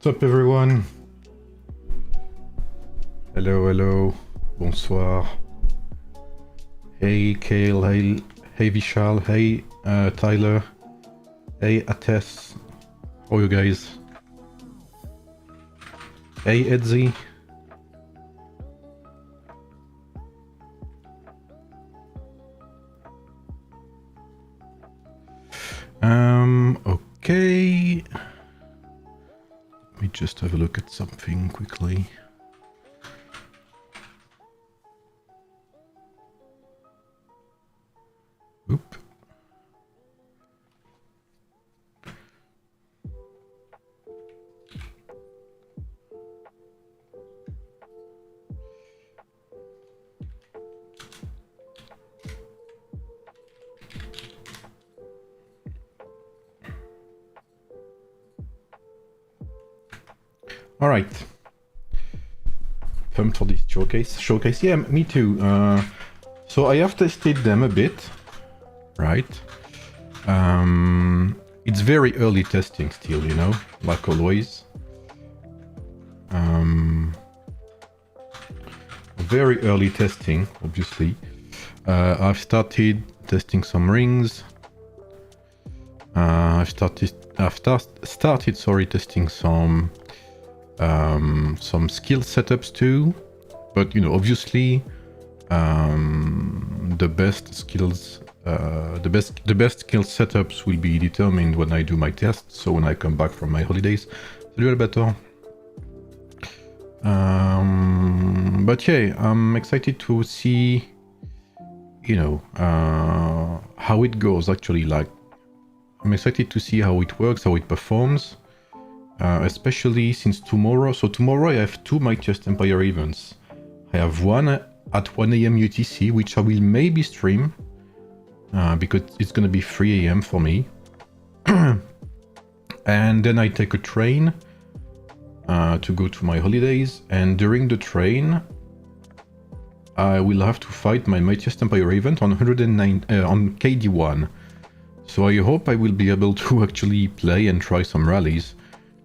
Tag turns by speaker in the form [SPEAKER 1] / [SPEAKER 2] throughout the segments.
[SPEAKER 1] What's up everyone? Hello, hello. Bonsoir. Hey Kale, hey Vishal, hey Tyler, hey Ates. How are you guys? Hey Edzi. Okay. Let me just have a look at something quickly. Oop. All right. Pumped for this showcase. Yeah, me too. So I have tested them a bit, right? It's very early testing still, you know, like always. Very early testing, obviously. I've started testing some rings. I've started testing some skill setups too, but you know, obviously, the best skill setups will be determined when I do my tests. So when I come back from my holidays, a little better. But yeah, I'm excited to see, you know, how it goes actually. Like, I'm excited to see how it works, how it performs. Especially since tomorrow. So tomorrow I have two Mightiest Empire events. I have one at 1 AM UTC, which I will maybe stream, because it's gonna be 3 AM for me. And then I take a train to go to my holidays, and during the train I will have to fight my Mightiest Empire event on 109 on KD1. So I hope I will be able to actually play and try some rallies.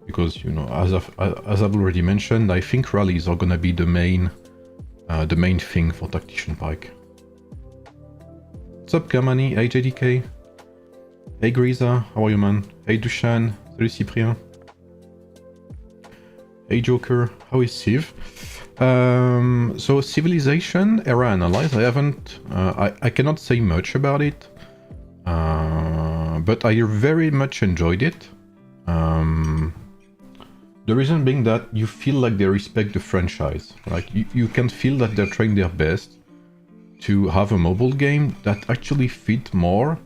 [SPEAKER 1] Because, you know, as I've already mentioned, I think rallies are gonna be the main thing for Tactician Pike. What's up, Kamani? Hey, JDK. Hey, Griza. How are you, man? Hey, Dushan. Salut, Cyprien. Hey, Joker. How is Civ? So, Civilization, Era Analyze, I haven't... I cannot say much about it. But I very much enjoyed it. The reason being that you feel like they respect the franchise. Like you can feel that they're trying their best to have a mobile game that actually fit more.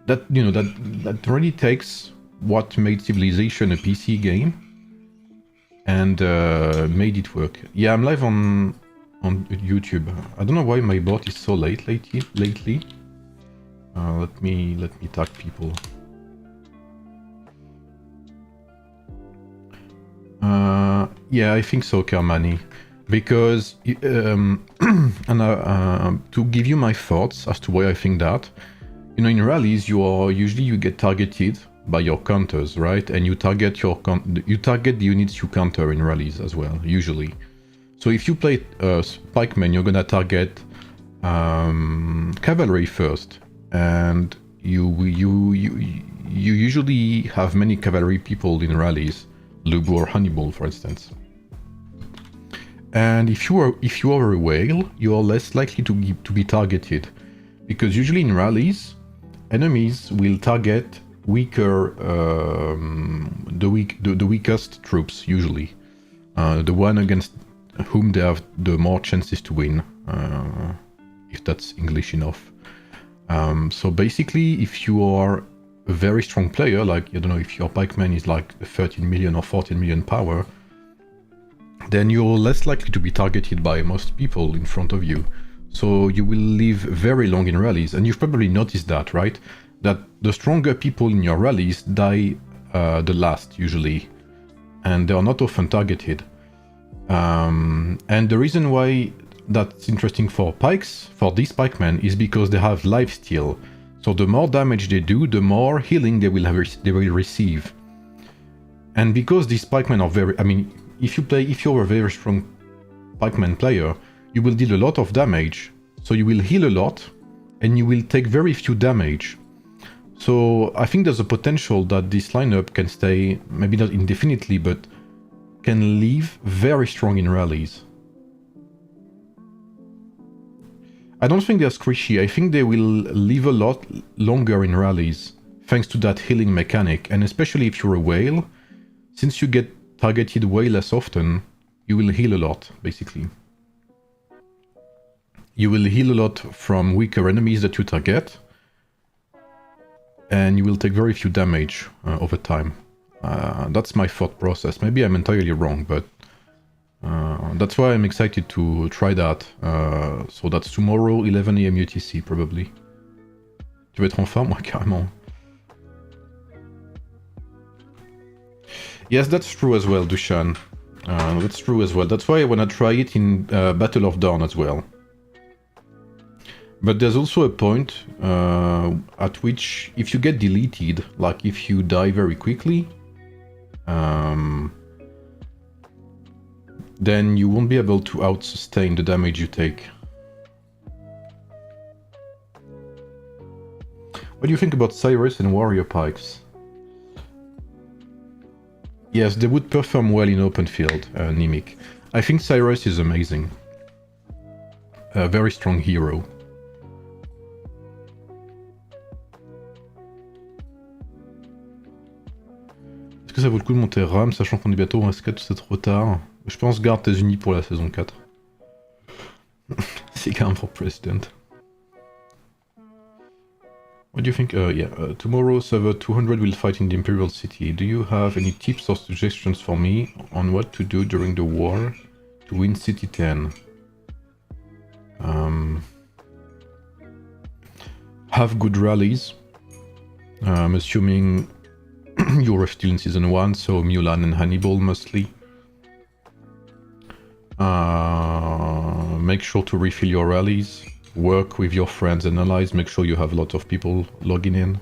[SPEAKER 1] That, you know, that really takes what made Civilization a PC game and made it work. Yeah, I'm live on YouTube. I don't know why my bot is so late lately. Let me tag people. Yeah, I think so, Kermani. Because, and to give you my thoughts as to why I think that, you know, in rallies, you get targeted by your counters, right? And you target the units you counter in rallies as well, usually. So if you play Pikeman, you're gonna target cavalry first, and you usually have many cavalry people in rallies. Lubu or Hannibal, for instance. And if you are a whale, you are less likely to be targeted, because usually in rallies, enemies will target weaker, the weakest troops usually, the one against whom they have the more chances to win, if that's English enough. So basically, if you are a very strong player, like, I don't know, if your pikeman is like 13 million or 14 million power, then you're less likely to be targeted by most people in front of you. So you will live very long in rallies, and you've probably noticed that, right? That the stronger people in your rallies die the last, usually, and they are not often targeted. And the reason why that's interesting for pikes, for these pikemen, is because they have lifesteal. So the more damage they do, the more healing they will receive. And because these pikemen are very... I mean, if you're a very strong pikeman player, you will deal a lot of damage, so you will heal a lot, and you will take very few damage. So I think there's a potential that this lineup can stay, maybe not indefinitely, but can leave very strong in rallies. I don't think they're squishy. I think they will live a lot longer in rallies, thanks to that healing mechanic, and especially if you're a whale, since you get targeted way less often, you will heal a lot, basically. You will heal a lot from weaker enemies that you target, and you will take very few damage over time. That's my thought process. Maybe I'm entirely wrong, but that's why I'm excited to try that. So that's tomorrow, 11 AM UTC, probably. Tu veux être en farm? Ouais, carrément. Yes, that's true as well, Dushan. That's true as well. That's why I want to try it in Battle of Dawn as well. But there's also a point at which, if you get deleted, like if you die very quickly, then you won't be able to out-sustain the damage you take. What do you think about Cyrus and Warrior Pikes? Yes, they would perform well in open field, Nimic. I think Cyrus is amazing. A very strong hero. Est-ce que ça vaut le coup de monter RAM, sachant qu'on est bientôt en S4, c'est trop tard? Je pense garde tes unis pour la saison 4. Sigam for president. What do you think? Tomorrow server 200 will fight in the Imperial City. Do you have any tips or suggestions for me on what to do during the war to win City 10? Have good rallies. I'm assuming you're still in Season 1, so Mulan and Hannibal mostly. Make sure to refill your rallies. Work with your friends and allies. Make sure you have a lot of people logging in.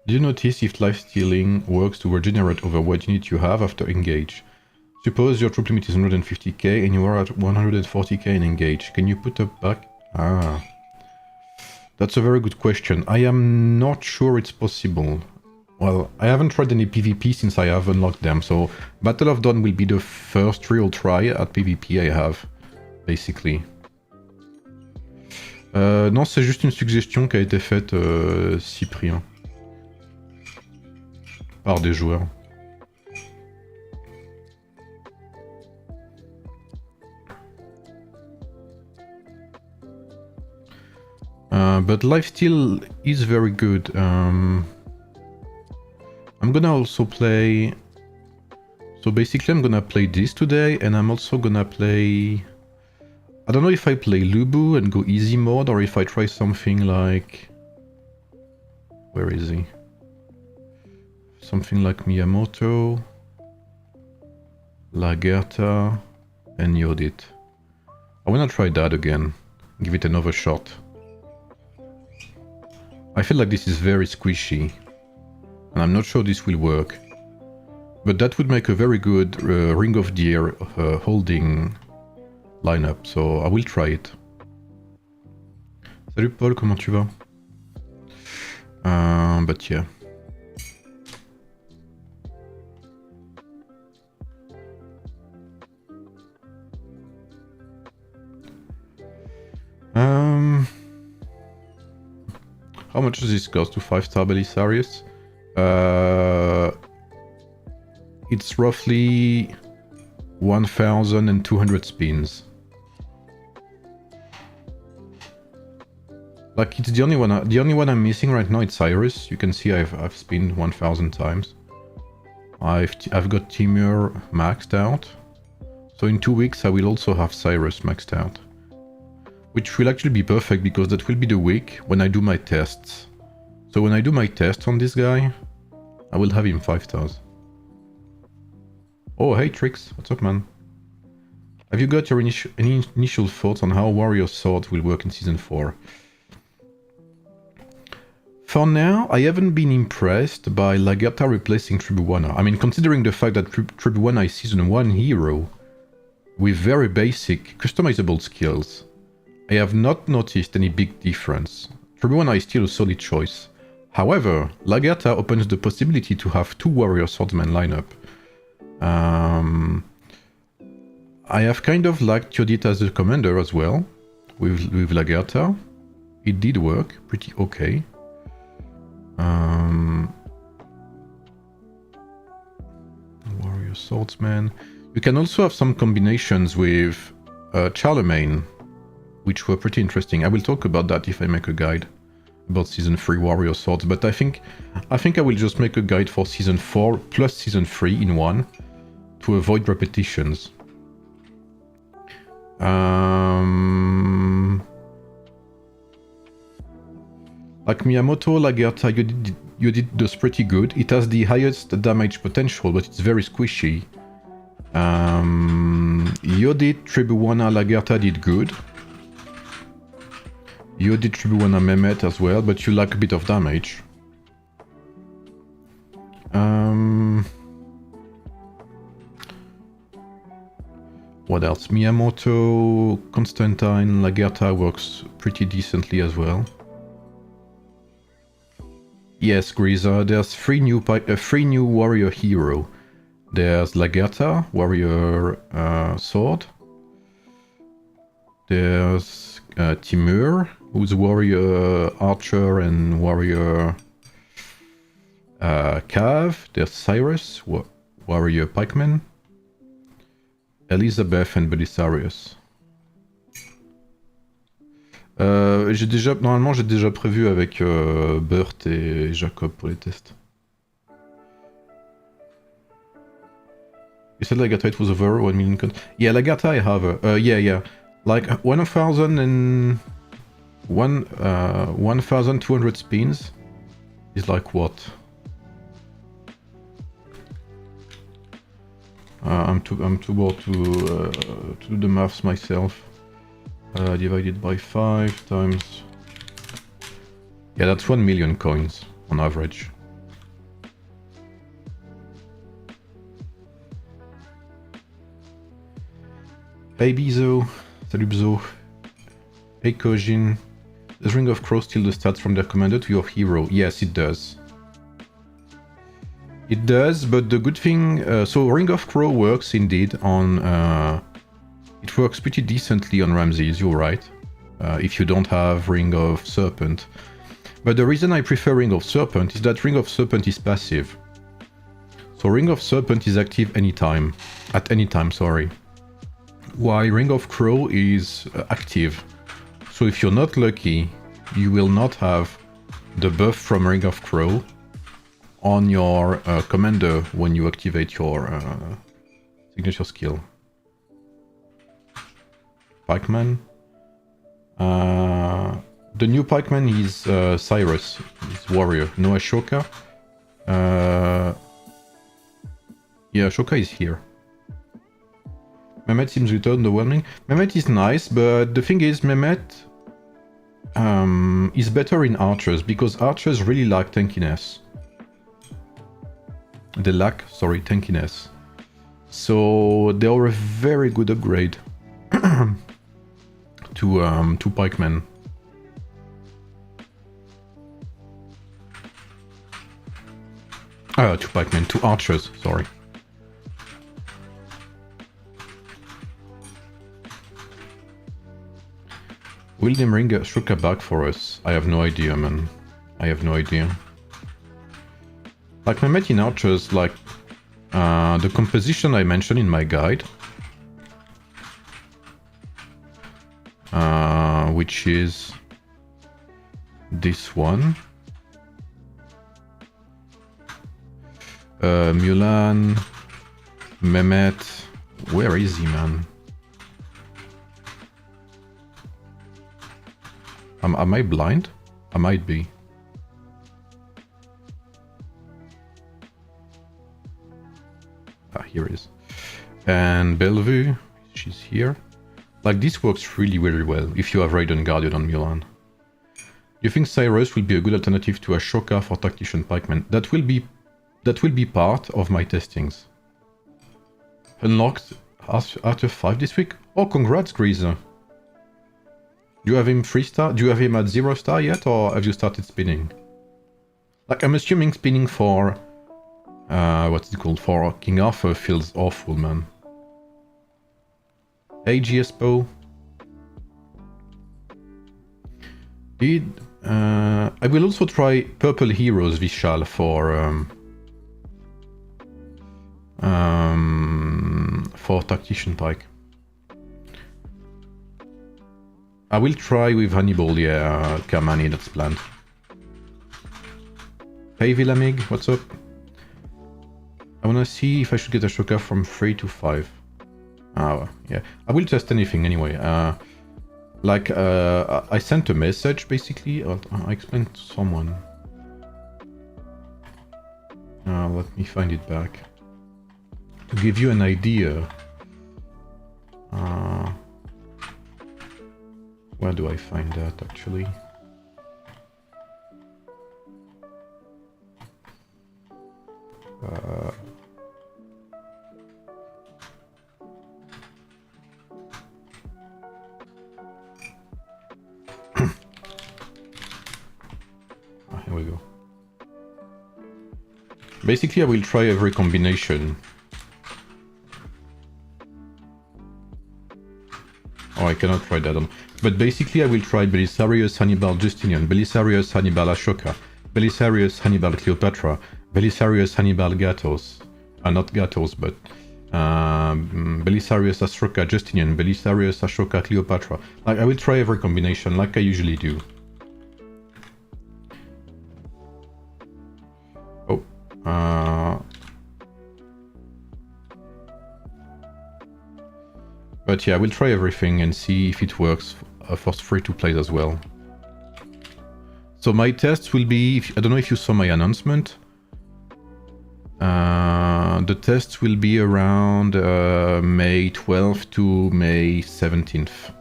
[SPEAKER 1] Do you notice if lifestealing works to regenerate over what unit you have after engage? Suppose your troop limit is 150k and you are at 140k in engage. Can you put up back? Ah. That's a very good question. I am not sure it's possible. Well, I haven't tried any PvP since I have unlocked them, so Battle of Dawn will be the first real try at PvP I have, basically. Non, c'est juste une suggestion qui a été faite, Cyprien. Par des joueurs. But lifesteal is very good. I'm gonna also play... So basically I'm gonna play this today, and I'm also gonna play... I don't know if I play Lubu and go easy mode, or if I try something like... Where is he? Something like Miyamoto, Lagerta, and Yodit. I wanna try that again, give it another shot. I feel like this is very squishy, and I'm not sure this will work. But that would make a very good Ring of Deer holding lineup, so I will try it. Salut Paul, comment tu vas? But yeah. How much does this cost to 5-star Belisarius? It's roughly 1,200 spins. Like, it's the only one I'm missing right now. It's Cyrus. You can see I've spinned 1,000 times. I've got Timur maxed out. So in 2 weeks I will also have Cyrus maxed out. Which will actually be perfect, because that will be the week when I do my tests. So when I do my tests on this guy, I will have him 5 stars. Oh, hey Trix, what's up, man? Have you got your any initial thoughts on how Warrior Sword will work in Season 4? For now, I haven't been impressed by Lagertha replacing Tribuana. I mean, considering the fact that Tribuana is Season 1 hero with very basic, customizable skills, I have not noticed any big difference. Tribuana is still a solid choice. However, Lagertha opens the possibility to have 2 warrior swordsman lineup. I have kind of liked Yodit as a commander as well, with Lagertha. It did work pretty okay. Warrior swordsman. You can also have some combinations with Charlemagne, which were pretty interesting. I will talk about that if I make a guide about Season 3 warrior swords, but I think I will just make a guide for Season 4 plus Season 3 in one to avoid repetitions. Like Miyamoto, Lagertha, Yodit does pretty good. It has the highest damage potential, but it's very squishy. Yodit, Tribuana, Lagertha did good. Yodit, Tribuana, Mehmet as well, but you lack a bit of damage. What else? Miyamoto, Constantine, Lagertha works pretty decently as well. Yes, Griza, there's three new warrior hero. There's Lagertha, warrior sword. There's Timur, who's warrior archer and warrior cav. There's Cyrus, warrior pikeman. Elizabeth and Belisarius. Normalement j'ai déjà prévu avec Burt et Jacob pour les tests. You said Lagertha it was over 1 million coins. Yeah, Lagertha I have yeah. Like 1,200 spins is like what? I'm too bored to do the maths myself. Divided by 5 times... Yeah, that's 1 million coins on average. Hey Bizo, salut Bzo. Hey Kojin. Does Ring of Crow steal the stats from their commander to your hero? Yes, it does. It does, but the good thing... so Ring of Crow works indeed on... it works pretty decently on Ramses, you're right. If you don't have Ring of Serpent. But the reason I prefer Ring of Serpent is that Ring of Serpent is passive. So Ring of Serpent is active anytime. At any time, sorry. While Ring of Crow is active. So if you're not lucky, you will not have the buff from Ring of Crow on your commander when you activate your signature skill. Pikeman. The new Pikeman is Cyrus, he's warrior. No Ashoka. Yeah, Ashoka is here. Mehmet seems a little underwhelming. Mehmet is nice, but the thing is, Mehmet is better in archers, because archers really lack tankiness. They lack, sorry, tankiness. So they are a very good upgrade to pikemen. To pikemen, to archers, sorry. Will they bring Ashoka back for us? I have no idea, man. I have no idea. Like Mehmet in archers, like the composition I mentioned in my guide, which is this one. Mulan, Mehmet, where is he, man? Am I blind? I might be. Ah, here is. And Bellevue, she's here. Like, this works really, really well if you have Raiden Guardian on Mulan. You think Cyrus will be a good alternative to Ashoka for Tactician Pikemen? That will be part of my testings. Unlocked after 5 this week? Oh, congrats, Greaser. Do you have him 3-star? Do you have him at 0-star yet, or have you started spinning? Like, I'm assuming spinning for... what's it called? For King Arthur feels awful, man. Hey, GSPO. I will also try Purple Heroes, Vishal, for Tactician Pike. I will try with Hannibal, yeah, Kamani, that's planned. Hey Villamig, what's up? I wanna see if I should get Ashoka from 3 to 5. Oh, yeah. I will test anything anyway. I sent a message, basically. I explained to someone. Let me find it back. To give you an idea. Where do I find that, actually? Here we go. Basically, I will try every combination. Oh, I cannot try that on. But basically, I will try Belisarius, Hannibal, Justinian, Belisarius, Hannibal, Ashoka, Belisarius, Hannibal, Cleopatra, Belisarius, Hannibal, Gatos. Not Gatos, but Belisarius, Ashoka, Justinian, Belisarius, Ashoka, Cleopatra. Like, I will try every combination, like I usually do. But yeah, I will try everything and see if it works for free-to-play as well. So my tests will be, I don't know if you saw my announcement. The tests will be around May 12th to May 17th.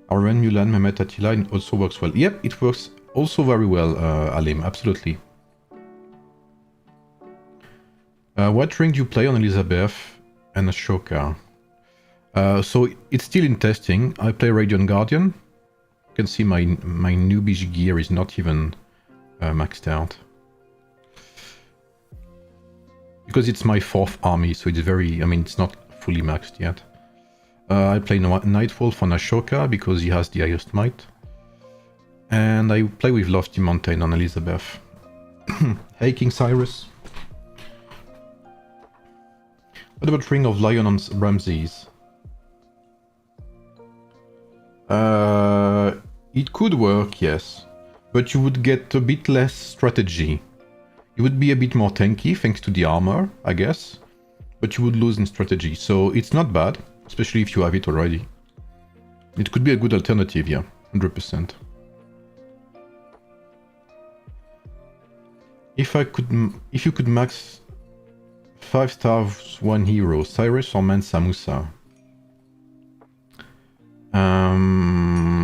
[SPEAKER 1] Arwen, Mulan, Mehmet, Attila also works well. Yep, it works also very well, Alim, absolutely. What ring do you play on Elizabeth and Ashoka? So it's still in testing. I play Radiant Guardian. You can see my noobish gear is not even maxed out. Because it's my 4th army, so it's very... I mean, it's not fully maxed yet. I play Nightwolf on Ashoka because he has the highest might. And I play with Lofty Mountain on Elizabeth. Hey, King Cyrus. What about Ring of Lion on Ramses? It could work, yes. But you would get a bit less strategy. You would be a bit more tanky thanks to the armor, I guess. But you would lose in strategy, so it's not bad. Especially if you have it already. It could be a good alternative, yeah. 100%. If you could max 5 stars, 1 hero, Cyrus or Mansa Musa?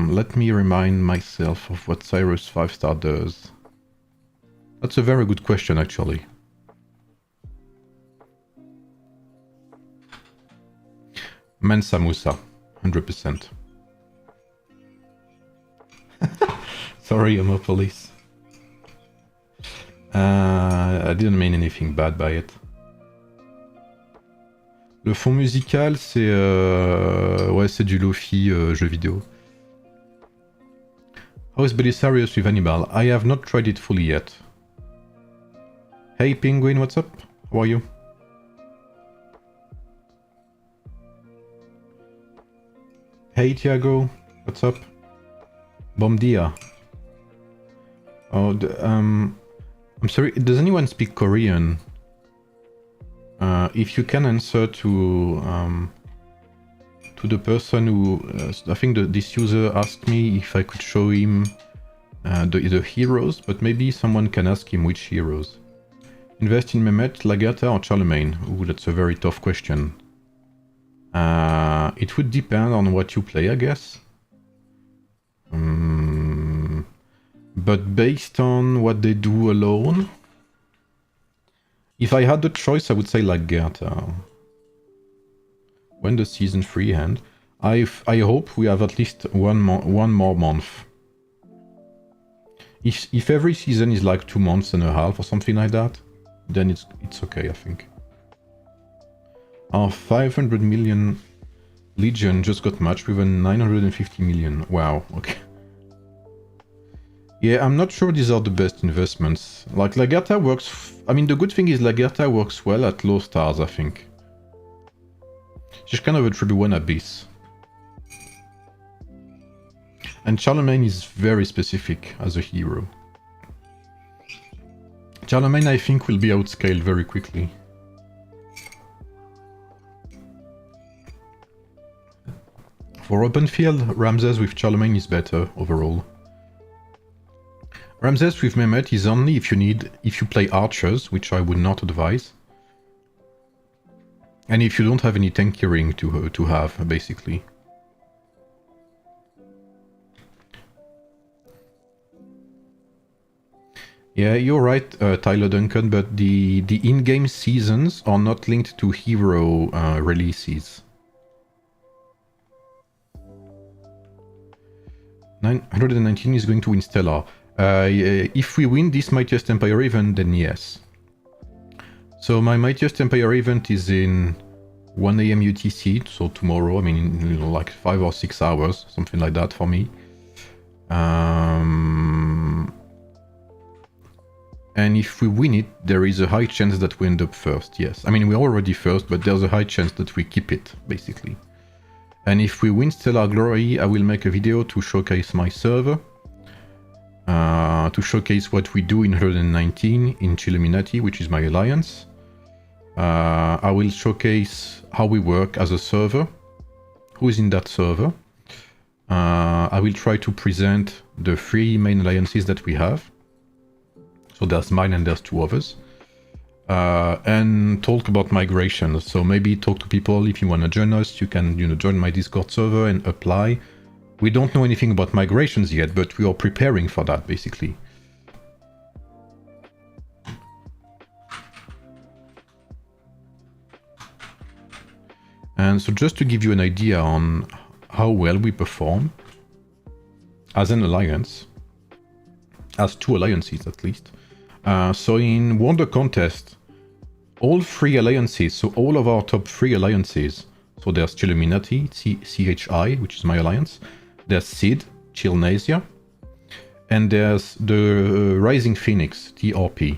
[SPEAKER 1] Let me remind myself of what Cyrus 5-star does. That's a very good question, actually. Mansa Musa, 100%. Sorry, Homopolis. I didn't mean anything bad by it. Le fond musical, c'est ouais, c'est du Lofi jeu vidéo. How is Belisarius with Hannibal? I have not tried it fully yet. Hey Penguin, what's up? How are you? Hey Tiago, what's up? Bom dia. Oh, I'm sorry, does anyone speak Korean? If you can answer to the person who... I think this user asked me if I could show him the heroes, but maybe someone can ask him which heroes. Invest in Mehmet, Lagata or Charlemagne? Ooh, that's a very tough question. It would depend on what you play, I guess. But based on what they do alone, if I had the choice, I would say Lagertha. When does season 3 end? I hope we have at least one more month. If every season is like 2 months and a half or something like that, then it's okay, I think. Our 500 million Legion just got matched with a 950 million. Wow, okay. Yeah, I'm not sure these are the best investments. Like, Lagertha works... I mean, the good thing is Lagertha works well at low stars, I think. She's kind of a 3v1 abyss. And Charlemagne is very specific as a hero. Charlemagne, I think, will be outscaled very quickly. For open field, Ramses with Charlemagne is better overall. Ramses with Mehmet is only if you play archers, which I would not advise. And if you don't have any tanking to have, basically. Yeah, you're right, Tyler Duncan, but the in-game seasons are not linked to hero releases. 919 is going to win Stellar. If we win this Mightiest Empire event, then yes. So my Mightiest Empire event is in 1 AM UTC, so tomorrow, I mean, like 5 or 6 hours, something like that for me. And if we win it, there is a high chance that we end up first, yes. I mean, we're already first, but there's a high chance that we keep it, basically. And if we win Stellar Glory, I will make a video to showcase my server. To showcase what we do in 119 in Chilluminati, which is my alliance. I will showcase how we work as a server, who is in that server. I will try to present the 3 main alliances that we have. So there's mine and there's 2 others. And talk about migration. So maybe talk to people. If you want to join us, you can join my Discord server and apply. We don't know anything about migrations yet, but we are preparing for that, basically. And so just to give you an idea on how well we perform as an alliance, as 2 alliances at least. So in Wonder Contest, all 3 alliances, so all of our top 3 alliances, so there's Chilluminati, CHI, which is my alliance, there's Sid, Chillnasia, and there's the Rising Phoenix, TRP.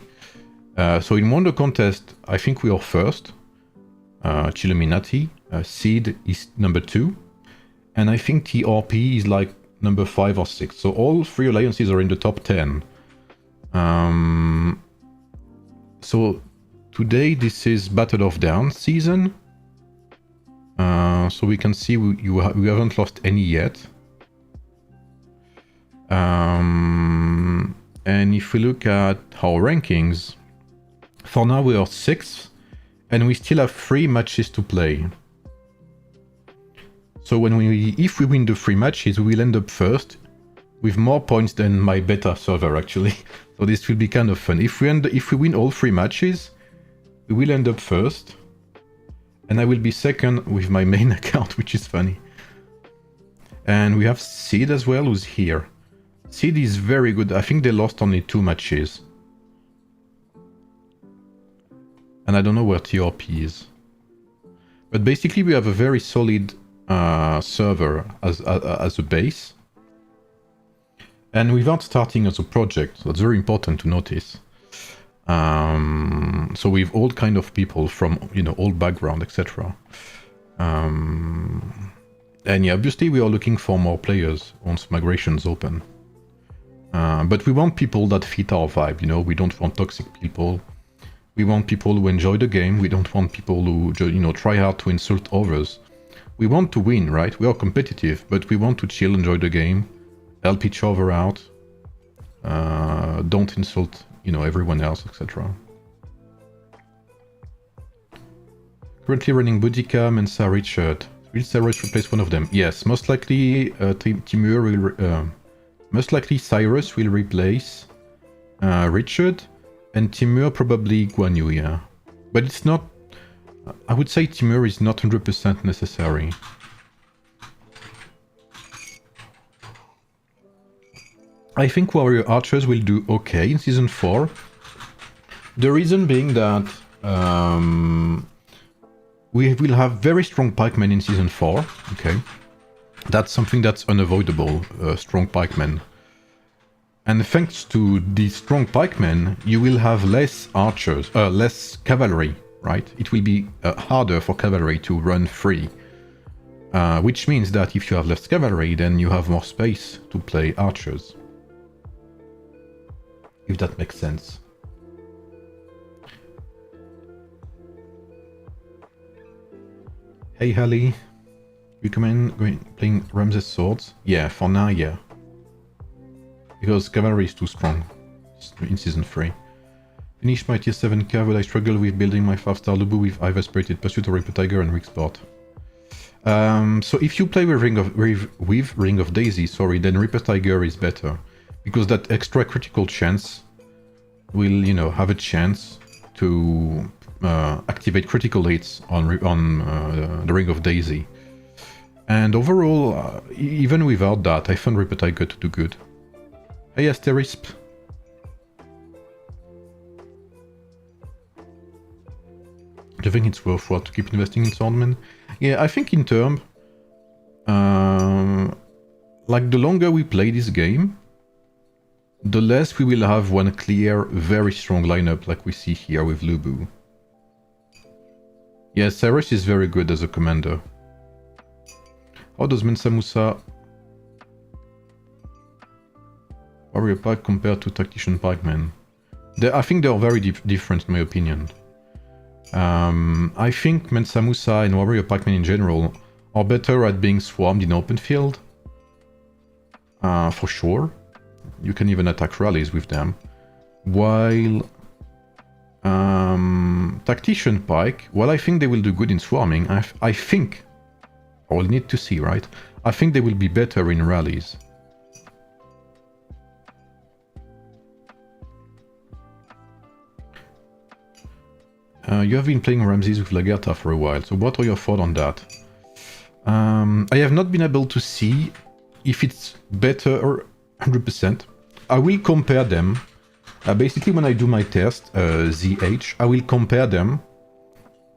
[SPEAKER 1] So in Wonder Contest, I think we are first, Chilluminati, Sid is number 2, and I think TRP is like number 5 or 6. So all 3 alliances are in the top 10. So today this is Battle of Dawn season. So we can see we haven't lost any yet. And if we look at our rankings, for now we are 6th, and we still have 3 matches to play. So if we win the 3 matches, we will end up first, with more points than my beta server actually. So this will be kind of fun. If we win all 3 matches, we will end up first, and I will be second with my main account, which is funny. And we have Sid as well, who's here. Sid is very good. I think they lost only 2 matches. And I don't know where TRP is. But basically we have a very solid server as a base. And without starting as a project, that's very important to notice. So with all kind of people from, all background, etc. And yeah, obviously we are looking for more players once migration's open. But we want people that fit our vibe, we don't want toxic people. We want people who enjoy the game. We don't want people who, try hard to insult others. We want to win, right? We are competitive, but we want to chill, enjoy the game, help each other out, don't insult, everyone else, etc. Currently running Boudica, Mensa, Richard. Will Sarah replace one of them? Yes, most likely Timur will most likely Cyrus will replace Richard, and Timur probably Guan Yu, yeah. But it's not... I would say Timur is not 100% necessary. I think Warrior Archers will do okay in Season 4. The reason being that we will have very strong pikemen in Season 4, okay? That's something that's unavoidable, strong pikemen. And thanks to these strong pikemen, you will have less archers, less cavalry, right? It will be harder for cavalry to run free. Which means that if you have less cavalry, then you have more space to play archers. If that makes sense. Hey Hallie, you recommend playing Ramses swords? Yeah, for now, yeah. Because cavalry is too strong in Season 3. Finish my tier 7 cav, but I struggle with building my 5-star Lubu with either Spirited Pursuit or Reaper Tiger and Rick Sport. So if you play with Ring of Daisy, sorry, then Reaper Tiger is better. Because that extra critical chance will, you know, have a chance to activate critical hits on the Ring of Daisy. And overall, even without that, I found Reaper Tiger to do good. Hey Asterisp. Do you think it's worthwhile to keep investing in Swordman? Yeah, I think in term, like the longer we play this game, the less we will have one clear, very strong lineup like we see here with Lubu. Yeah, Cyrus is very good as a commander. How does Mensa Musa Warrior Pike compared to Tactician Pikemen? I think they are very different in my opinion. I think Mensa Musa and Warrior Pikemen in general are better at being swarmed in open field. For sure. You can even attack rallies with them. While Tactician Pike, well, I think they will do good in swarming. I think, I'll need to see, right? I think they will be better in rallies. You have been playing Ramses with Lagertha for a while, so what are your thoughts on that? I have not been able to see if it's better or 100%. I will compare them. Basically, when I do my test, ZH, I will compare them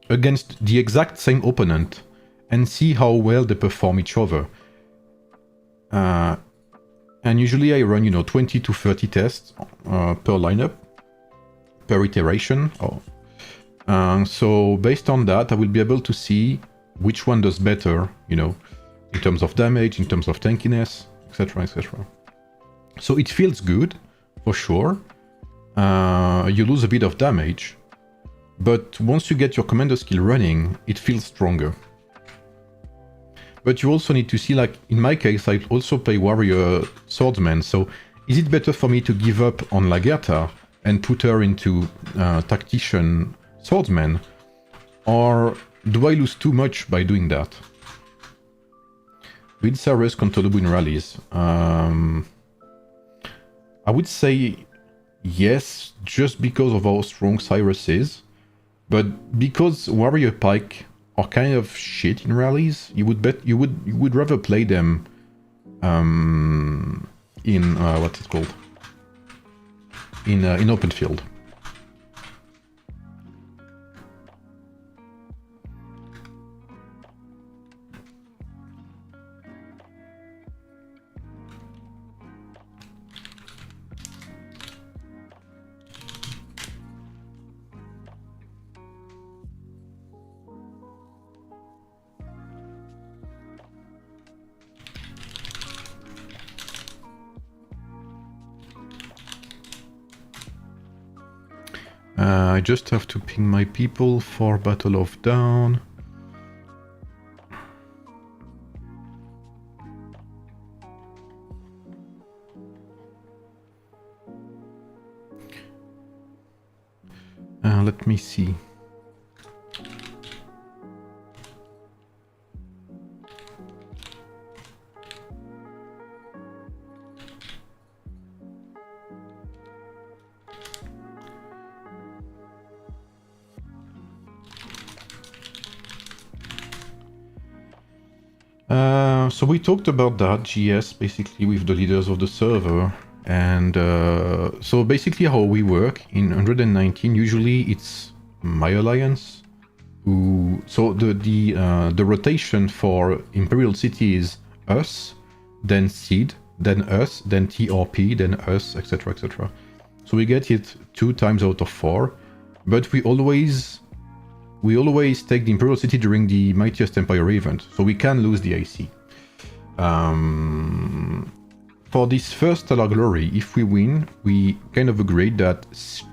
[SPEAKER 1] against the exact same opponent and see how well they perform each other. And usually I run, you know, 20 to 30 tests per lineup, per iteration. So based on that, I will be able to see which one does better, you know, in terms of damage, in terms of tankiness, etc, etc. So it feels good, for sure. You lose a bit of damage, but once you get your commander skill running, it feels stronger. But you also need to see, like, in my case, I also play Warrior Swordsman, so is it better for me to give up on Lagertha and put her into Tactician Swordsman, or do I lose too much by doing that? With Cyrus contra Lubu in rallies, I would say yes, just because of how strong Cyrus is, but because Warrior Pike are kind of shit in rallies, you would rather play them in what's it called? In open field. I just have to ping my people for Battle of Dawn. Let me see. So we talked about that, GS, basically with the leaders of the server. And so basically how we work in 119, usually it's my alliance who... So the rotation for Imperial City is us, then Seed, then us, then TRP, then us, etc, etc. So we get it 2 times out of 4, but we always take the Imperial City during the Mightiest Empire event, so we can lose the AC. For this first Stellar Glory, if we win, we kind of agreed that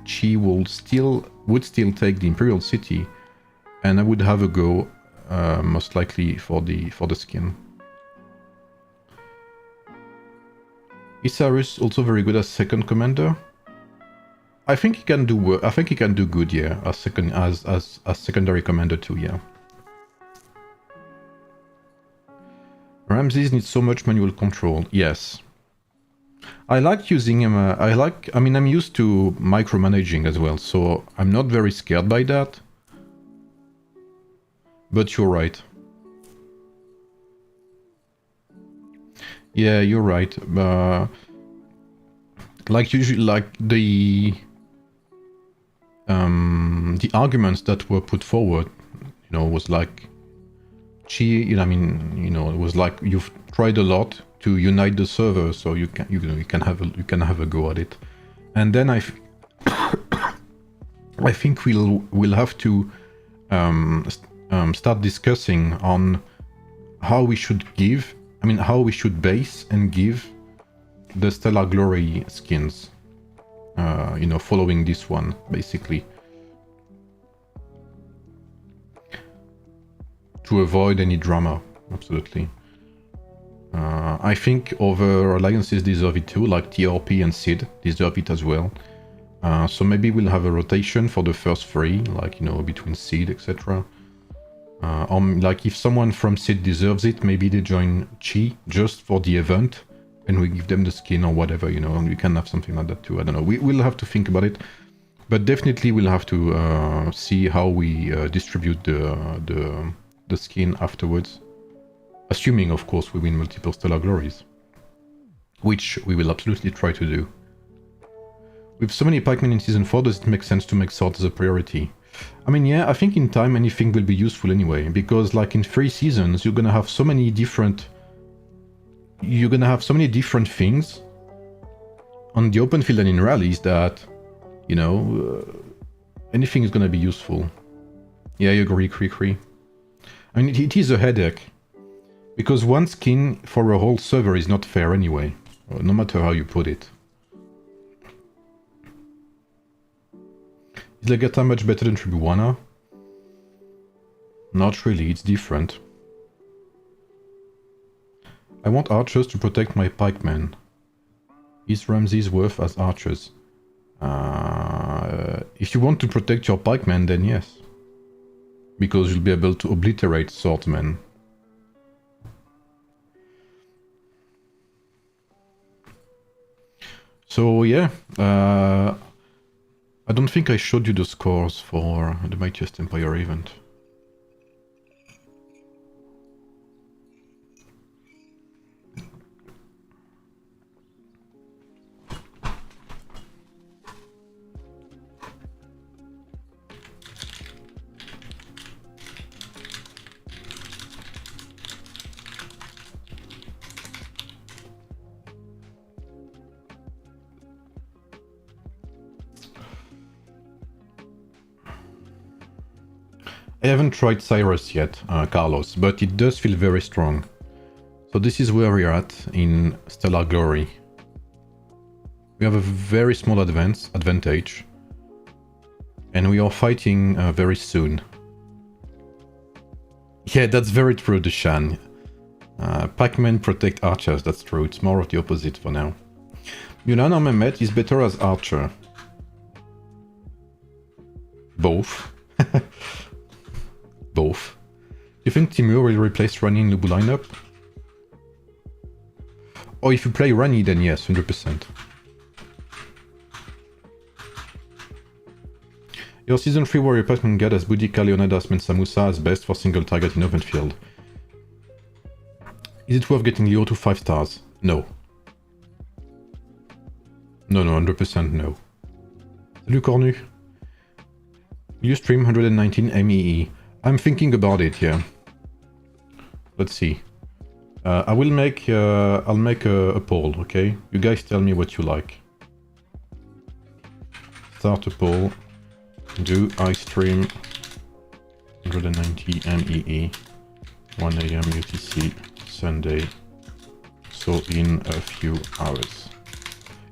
[SPEAKER 1] she would still take the Imperial City, and I would have a go, most likely for the skin. Is Cyrus also very good as second commander? I think he can do. I think he can do good, yeah, as secondary commander too, yeah. Ramses needs so much manual control. Yes, I like using him. I mean, I'm used to micromanaging as well, so I'm not very scared by that. But you're right. Yeah, you're right. Like usually, like the arguments that were put forward, you know, was like, you know, I mean, you know, it was like you've tried a lot to unite the server, so you can have a go at it. And then I think we'll have to start discussing on how we should give. I mean, how we should base and give the Stellar Glory skins. You know, following this one, basically. To avoid any drama, absolutely. I think other alliances deserve it too, like TRP and SID deserve it as well. So maybe we'll have a rotation for the first 3, like, you know, between SID, etc. Like if someone from SID deserves it, maybe they join Chi just for the event, and we give them the skin or whatever, you know, and we can have something like that too. I don't know. We'll have to think about it, but definitely we'll have to see how we distribute the skin afterwards. Assuming, of course, we win multiple Stellar Glories, which we will absolutely try to do. With so many pikemen in Season 4, does it make sense to make swords as a priority? I mean, yeah, I think in time anything will be useful anyway, because like in 3 seasons, you're gonna have so many different... You're gonna have so many different things on the open field and in rallies that, you know, anything is gonna be useful. Yeah, I agree, Kree. I mean, it is a headache, because one skin for a whole server is not fair anyway, no matter how you put it. Is Legata much better than Tribuana? Not really, it's different. I want archers to protect my pikemen. Is Ramses worth as archers? If you want to protect your pikemen, then yes. Because you'll be able to obliterate swordsmen. So yeah, I don't think I showed you the scores for the Mightiest Empire event. I haven't tried Cyrus yet, Carlos, but it does feel very strong. So this is where we're at in Stellar Glory. We have a very small advantage, and we are fighting very soon. Yeah, that's very true, Deshan. Pac-Man protect archers, that's true. It's more of the opposite for now. Yunan or Mehmet is better as archer. Both. Both. Do you think Timur will replace Rani in Lubu lineup? Or if you play Rani, then yes, 100%. Your Season 3 warrior pikeman guard as Boudica, Leonidas, and Samusa as best for single target in open field. Is it worth getting Leo to 5 stars? No. No, 100% no. Salut Cornu. You stream 119 MEE. I'm thinking about it, yeah. Let's see. I'll make a poll, okay? You guys tell me what you like. Start a poll. Do I stream 190 MEE 1 AM UTC Sunday? So in a few hours.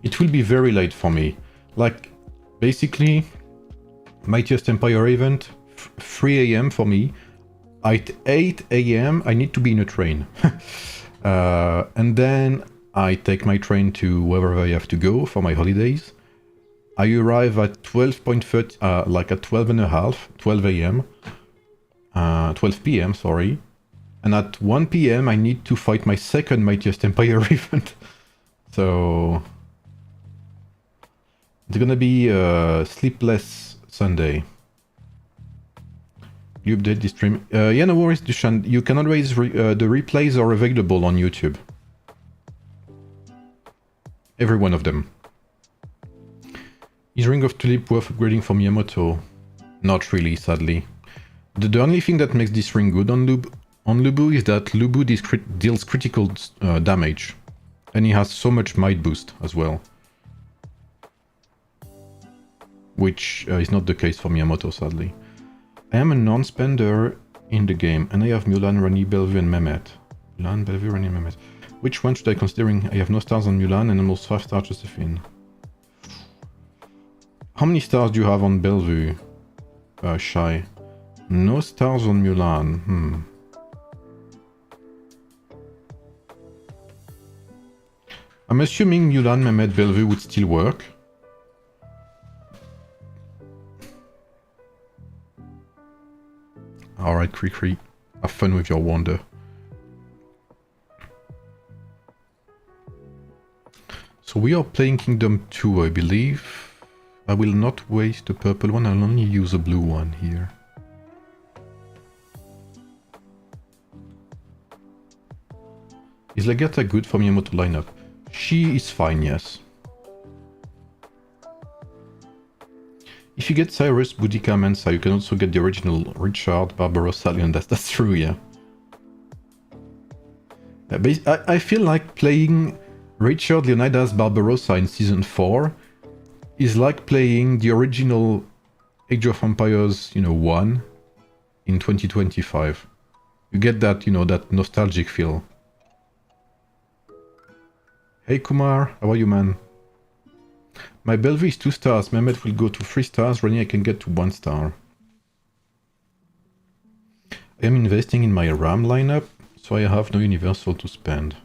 [SPEAKER 1] It will be very late for me. Like, basically, Mightiest Empire event, 3 AM for me. At 8 AM, I need to be in a train. And then I take my train to wherever I have to go for my holidays. I arrive at 12.30, like at 12 and a half, 12 AM. 12 PM, sorry. And at 1 PM, I need to fight my second Mightiest Empire event. So it's gonna be a sleepless Sunday. You update the stream. Yeah, no worries, Dushan. You can always the replays are available on YouTube. Every one of them. Is Ring of Tulip worth upgrading for Miyamoto? Not really, sadly. The only thing that makes this ring good on Lubu is that Lubu deals critical damage. And he has so much might boost as well. Which is not the case for Miyamoto, sadly. I am a non-spender in the game, and I have Mulan, Rani, Bellevue, and Mehmet. Mulan, Bellevue, Rani, Mehmet. Which one should I considering? I have no stars on Mulan and almost 5 stars Josephine. How many stars do you have on Bellevue, Shy? No stars on Mulan. I'm assuming Mulan, Mehmet, Bellevue would still work. Alright, Cree. Have fun with your wonder. So we are playing Kingdom 2, I believe. I will not waste the purple one, I'll only use a blue one here. Is Legata good for Miyamoto lineup? She is fine, yes. If you get Cyrus, Boudica, Mensa, you can also get the original Richard, Barbarossa, Leonidas. That's true, yeah. I feel like playing Richard, Leonidas, Barbarossa in Season 4 is like playing the original Age of Empires, 1 in 2025. You get that, that nostalgic feel. Hey Kumar, how are you, man? My Bellevue is 2 stars, Mehmet will go to 3 stars, Rani I can get to 1 star. I am investing in my RAM lineup, so I have no universal to spend.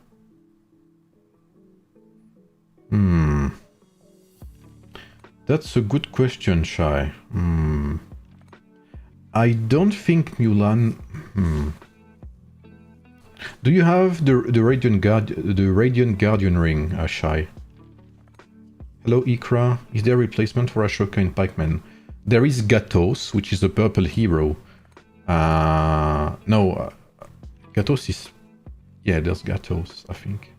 [SPEAKER 1] That's a good question, Shy. I don't think Mulan... Do you have the Radiant Guardian ring, Shy? Hello, Ikra. Is there a replacement for Ashoka in Pikeman? There is Gatos, which is a purple hero. No, Gatos is... Yeah, there's Gatos, I think.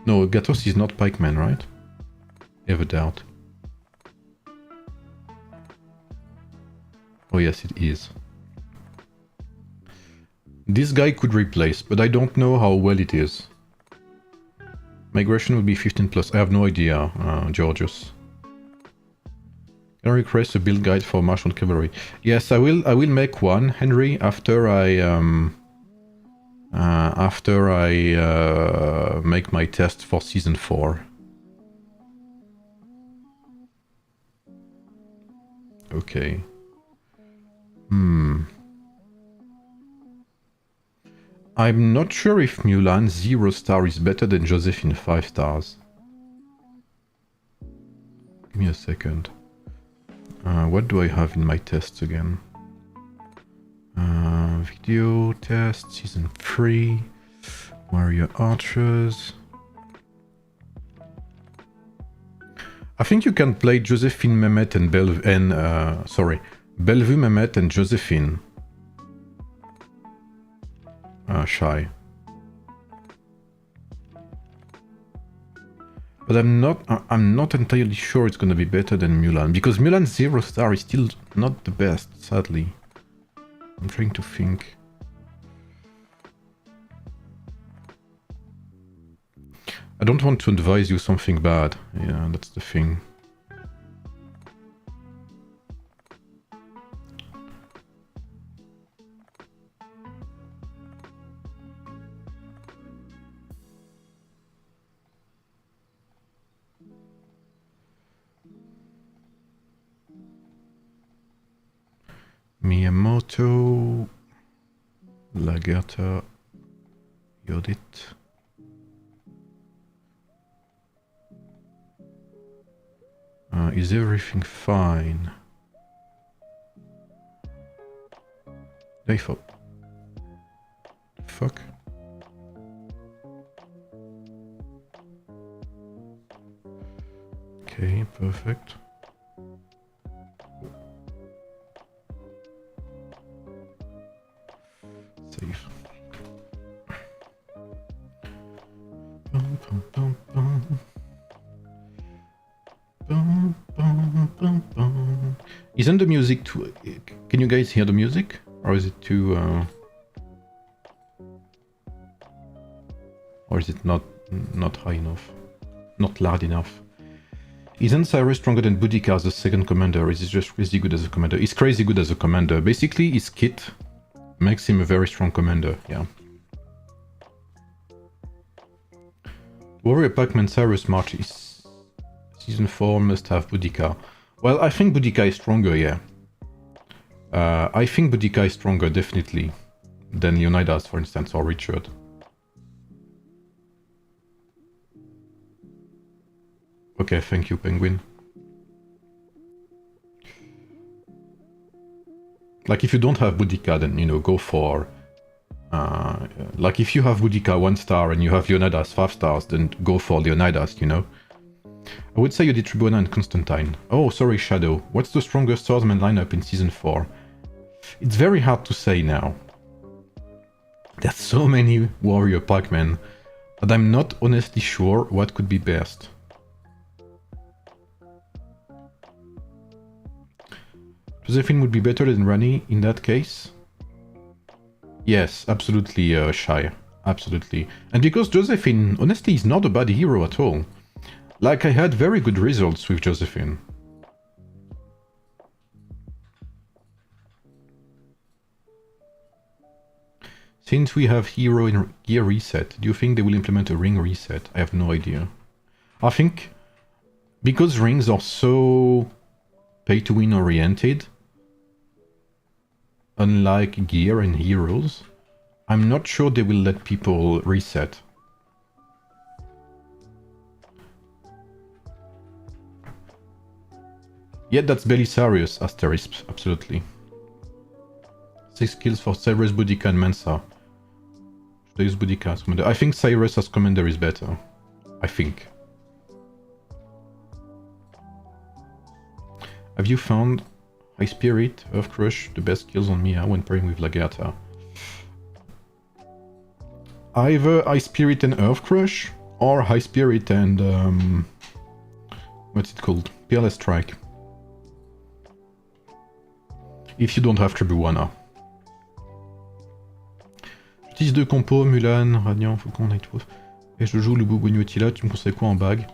[SPEAKER 1] No, Gatos is not Pikeman, right? I have a doubt. Oh yes, it is. This guy could replace, but I don't know how well it is. Migration will be 15 plus. I have no idea, Georgios. Can I request a build guide for Martial Cavalry? Yes, I will. I will make one, Henry, after I make my test for Season 4. Okay. I'm not sure if Mulan 0 star is better than Josephine 5 stars. Give me a second. What do I have in my tests again? Video test, Season 3, Warrior Archers. I think you can play Josephine, Mehmet and Bellevue, and, Bellevue, Mehmet and Josephine. shy. But I'm not entirely sure it's gonna be better than Mulan, because Mulan's 0 star is still not the best, sadly. I'm trying to think. I don't want to advise you something bad. Yeah, that's the thing. Miyamoto, Lagerta, Yodit. Is everything fine? Default. Fuck. Okay, perfect. Save. Bum, bum, bum, bum. Bum, bum, bum, bum. Isn't the music too... Can you guys hear the music? Or is it too... Or is it not high enough? Not loud enough? Isn't Cyrus stronger than Boudica as a second commander? Or is he just crazy good as a commander? He's crazy good as a commander. Basically, his kit makes him a very strong commander, yeah. Warrior Pac-Man Cyrus March is... Season 4 must have Boudica. Well, I think Boudica is stronger, yeah. I think Boudica is stronger, definitely, than Leonidas, for instance, or Richard. Okay, thank you, Penguin. Like, if you don't have Boudica, then, you know, go for... like, if you have Boudica 1 star and you have Leonidas 5 stars, then go for Leonidas, you know? I would say you did Tribuna and Constantine. Oh, sorry, Shadow. What's the strongest swordsman lineup in Season 4? It's very hard to say now. There's so many Warrior Pac-Men that I'm not honestly sure what could be best. Josephine would be better than Rani in that case? Yes, absolutely, Shy. Absolutely. And because Josephine, honestly, is not a bad hero at all. Like, I had very good results with Josephine. Since we have hero in gear reset, do you think they will implement a ring reset? I have no idea. I think because rings are so pay-to-win oriented, unlike gear and heroes, I'm not sure they will let people reset. Yet that's Belisarius, Asterisk, absolutely. 6 kills for Cyrus, Boudica and Mensa. Should I use Boudica as commander? I think Cyrus as commander is better. I think. Have you found High Spirit, Earth Crush, the best kills on Mia when pairing with Lagerta? Either High Spirit and Earth Crush, or High Spirit and... what's it called? Peerless Strike. If you don't have Tribuana. J'utilise 2 compos, Mulan, Radiant, Faucon, Nightwolf. Et je joue le Guan Yu Attila, tu me conseilles quoi en bag?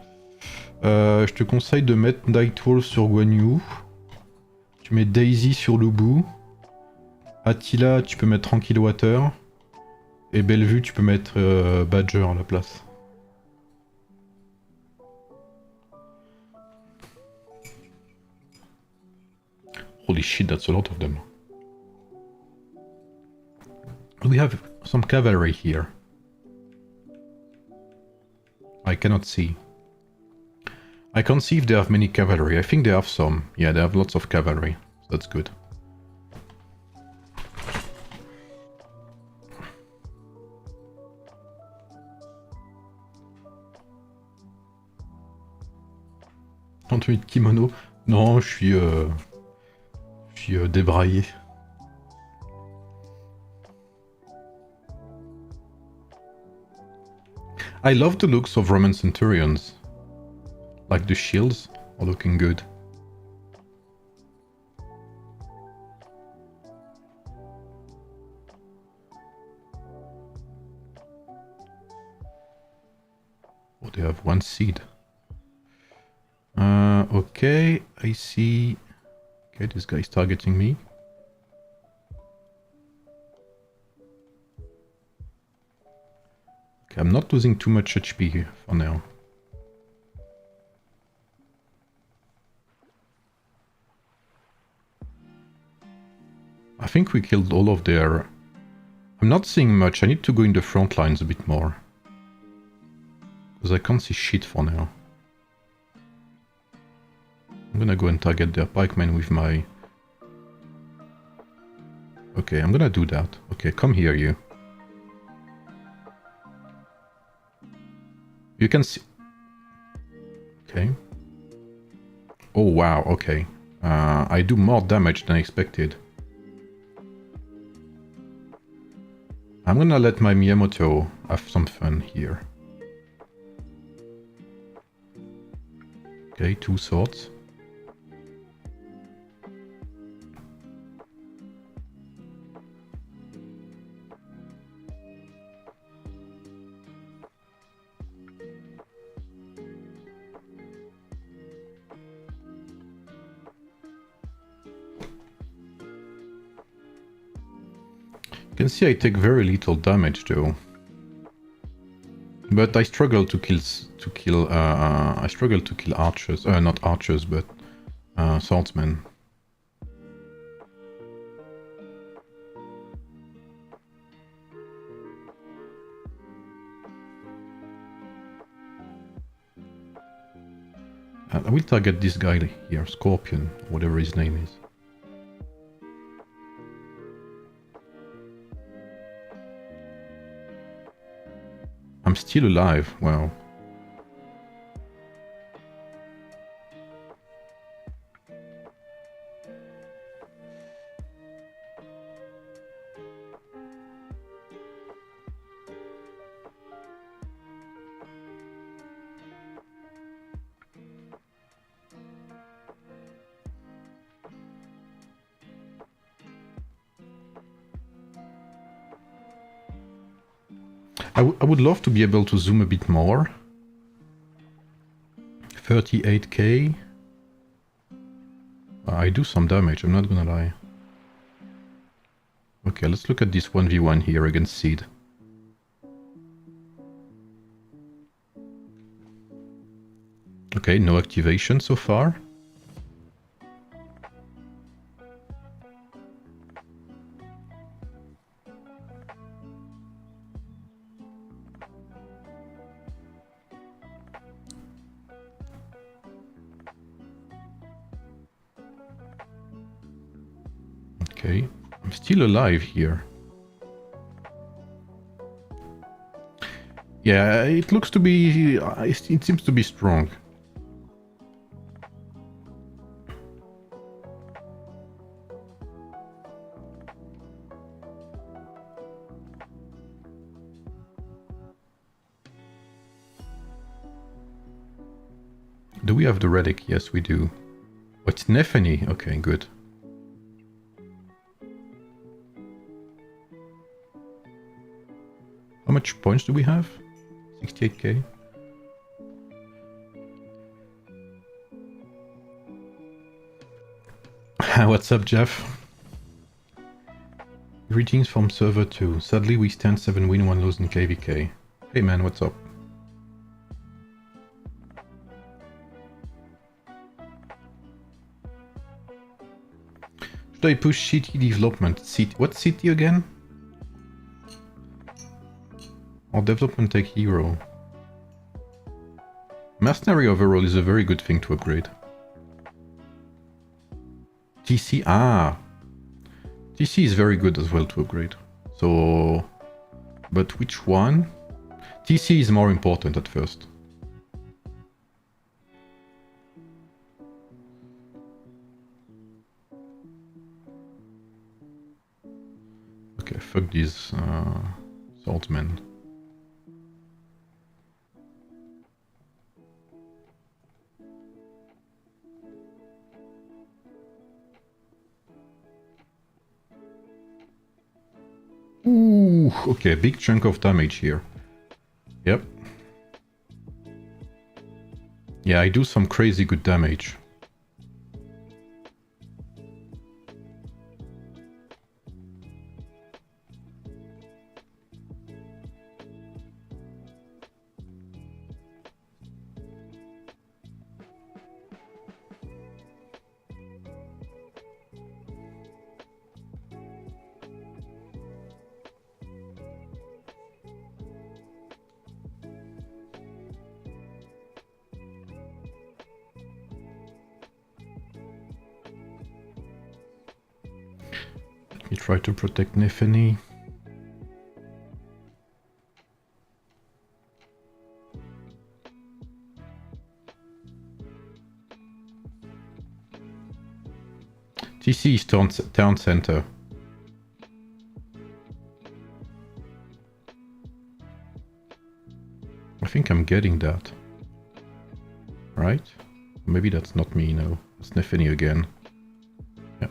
[SPEAKER 1] Je te conseille de mettre Nightwolf sur Guan Yu. Tu mets Daisy sur Lubu. Attila, tu peux mettre Tranquil Water. Et Bellevue, tu peux mettre Badger à la place. Holy shit, that's a lot of them. We have some cavalry here. I cannot see. I can't see if they have many cavalry. I think they have some. Yeah, they have lots of cavalry. That's good. de kimono. Non, je suis débraillé. I love the looks of Roman centurions. Like the shields are looking good. Oh, they have one seed. Okay, I see. Okay, this guy is targeting me. Okay, I'm not losing too much HP here for now. I think we killed all of their... I'm not seeing much. I need to go in the front lines a bit more. Because I can't see shit for now. I'm gonna go and target their pikemen with my... Okay, I'm gonna do that. Okay, come here, you. You can see... Okay. Oh, wow, okay. I do more damage than expected. I'm gonna let my Miyamoto have some fun here. Okay, 2 swords. You can see I take very little damage though. But I struggle to kill archers. Not archers, but swordsmen. I will target this guy here, Scorpion, whatever his name is. I'm still alive, wow. I would love to be able to zoom a bit more. 38k. I do some damage, I'm not gonna lie. Okay, let's look at this 1v1 here against Seed. Okay, no activation so far. Okay, I'm still alive here. Yeah, it looks to be... it seems to be strong. Do we have the relic? Yes, we do. Oh, it's Nephany. Okay, good. How much points do we have? 68k. What's up, Jeff? Greetings from server 2. Sadly, we stand 7 win, 1 lose in KVK. Hey man, what's up? Should I push city development? City, what city again? Or development tech hero? Mercenary overall is a very good thing to upgrade. TC, TC is very good as well to upgrade. So, but which one? TC is more important at first. Okay, fuck these swordsmen. Ooh, okay, big chunk of damage here. Yep. Yeah, I do some crazy good damage. You try to protect Nefeni. TC is town center. I think I'm getting that. Right? Maybe that's not me, no. It's Nefeni again. Yeah.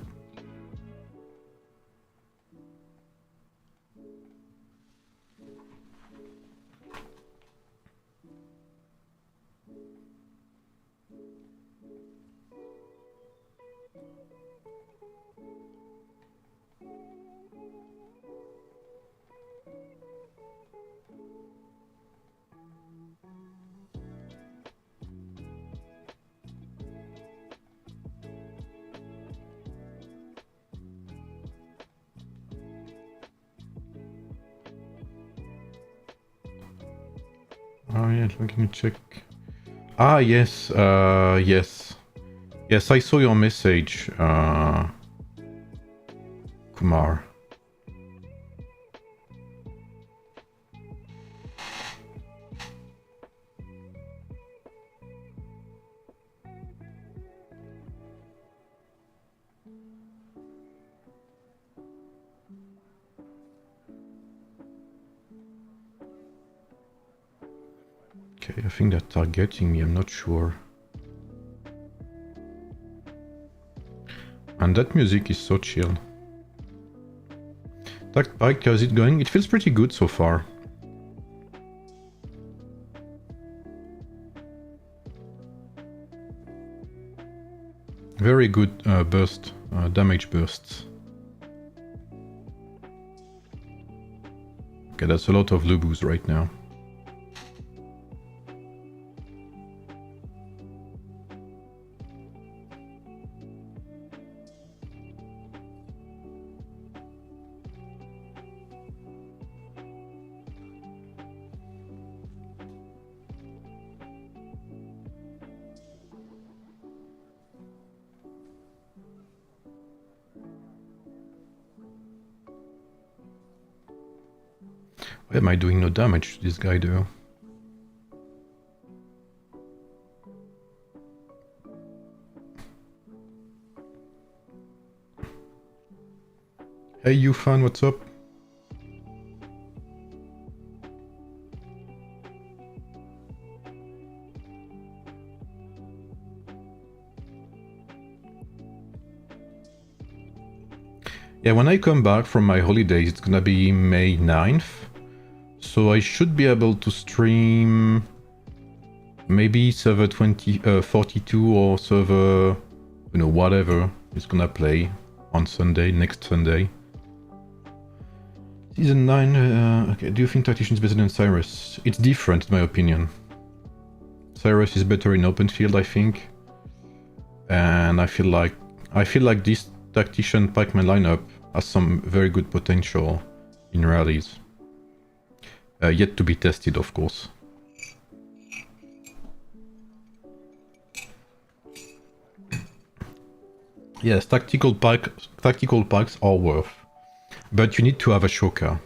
[SPEAKER 1] Oh yeah, let me check. Ah, yes, yes. Yes, I saw your message, Kumar. Okay, I think they're targeting me, I'm not sure. And that music is so chill. Pike, how's it going? It feels pretty good so far. Very good burst, damage bursts. Okay, that's a lot of Lubus right now. Why am I doing no damage to this guy though? Hey Yufan, what's up? Yeah, when I come back from my holidays, it's gonna be May 9th. So I should be able to stream maybe server 42 or server, you know, whatever is gonna play on Sunday, next Sunday. Season 9, okay, do you think Tactician is better than Cyrus? It's different in my opinion. Cyrus is better in open field, I think. And I feel like this Tactician Pikeman lineup has some very good potential in rallies. Yet to be tested, of course. Yes, tactical pikes are worth, but you need to have a shoka.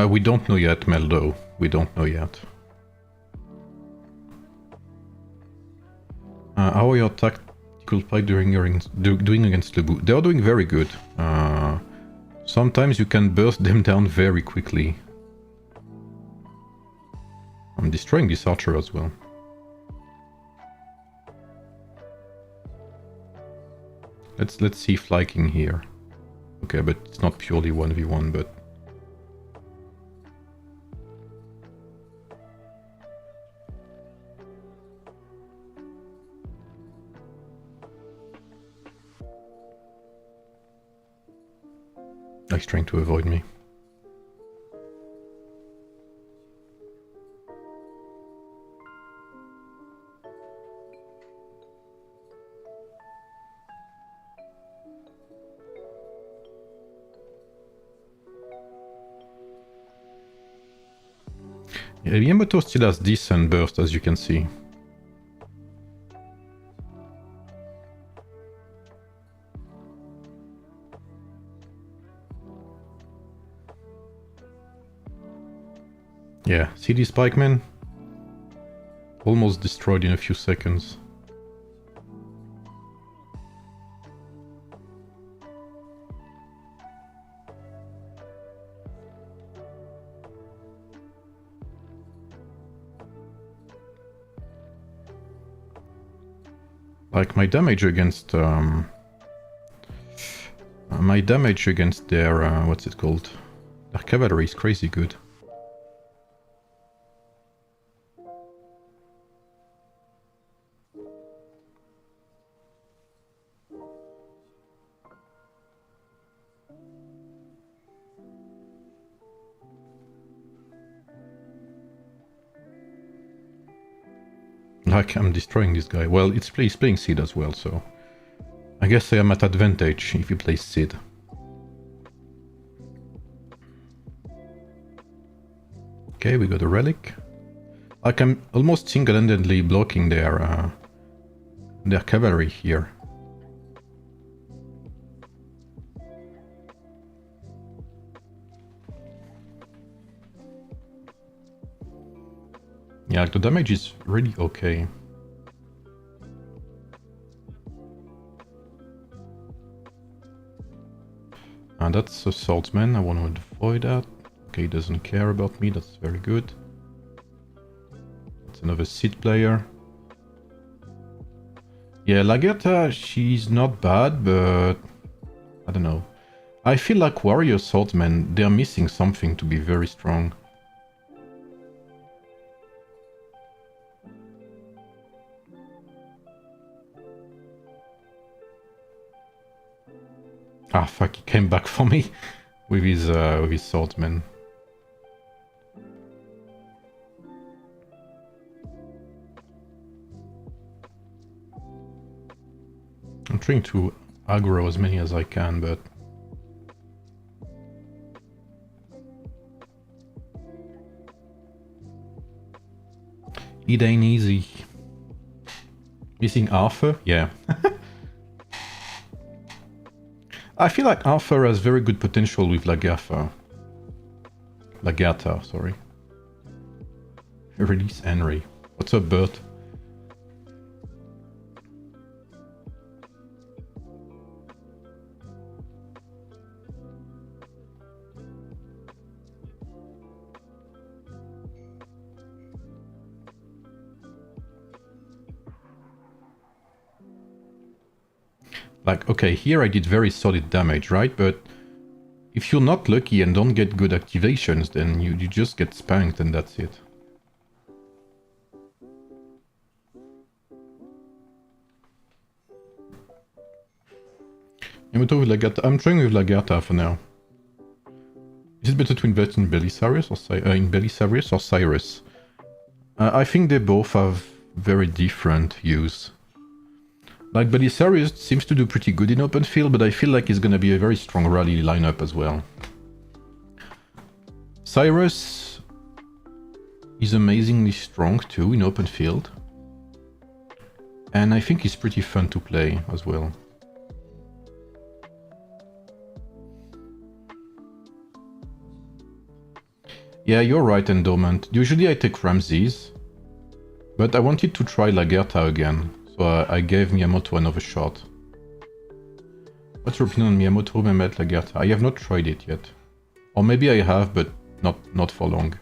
[SPEAKER 1] We don't know yet, Meldo. We don't know yet. How How are your tactical pike doing against Lebu? They are doing very good. Sometimes you can burst them down very quickly. I'm destroying this archer as well. Let's see flanking here. Okay, but it's not purely 1v1, but... He's trying to avoid me. Yeah, Yamato still has decent burst, as you can see. Yeah, see these pikemen? Almost destroyed in a few seconds. Like my damage against their what's it called? Their cavalry is crazy good. Like, I'm destroying this guy. Well, he's playing Sid as well, so... I guess I am at advantage if he plays Sid. Okay, we got a relic. Like, I'm almost single-handedly blocking their cavalry here. Yeah, the damage is really okay. And that's a swordsman, I want to avoid that. Okay, he doesn't care about me, that's very good. It's another Sid player. Yeah, Lagertha, she's not bad, but... I don't know. I feel like warrior swordsmen, they're missing something to be very strong. Ah, fuck, he came back for me with his swordsman. I'm trying to aggro as many as I can, but... it ain't easy. Missing Arthur? Yeah. I feel like Arthur has very good potential with Lagertha. Lagertha, sorry. Release Henry. What's up, Bert? Like, okay, here I did very solid damage, right? But if you're not lucky and don't get good activations, then you just get spanked and that's it. Yamato with Lagertha. I'm trying with Lagertha for now. Is it better to invest in Belisarius or Cyrus? I think they both have very different use. Like, Belisarius seems to do pretty good in open field, but I feel like he's gonna be a very strong rally lineup as well. Cyrus is amazingly strong too in open field. And I think he's pretty fun to play as well. Yeah, you're right, Endowment. Usually I take Ramses, but I wanted to try Lagertha again. So I gave Miyamoto another shot. What's your opinion on Miyamoto Mehmet Lagertha? I have not tried it yet. Or maybe I have, but not for long.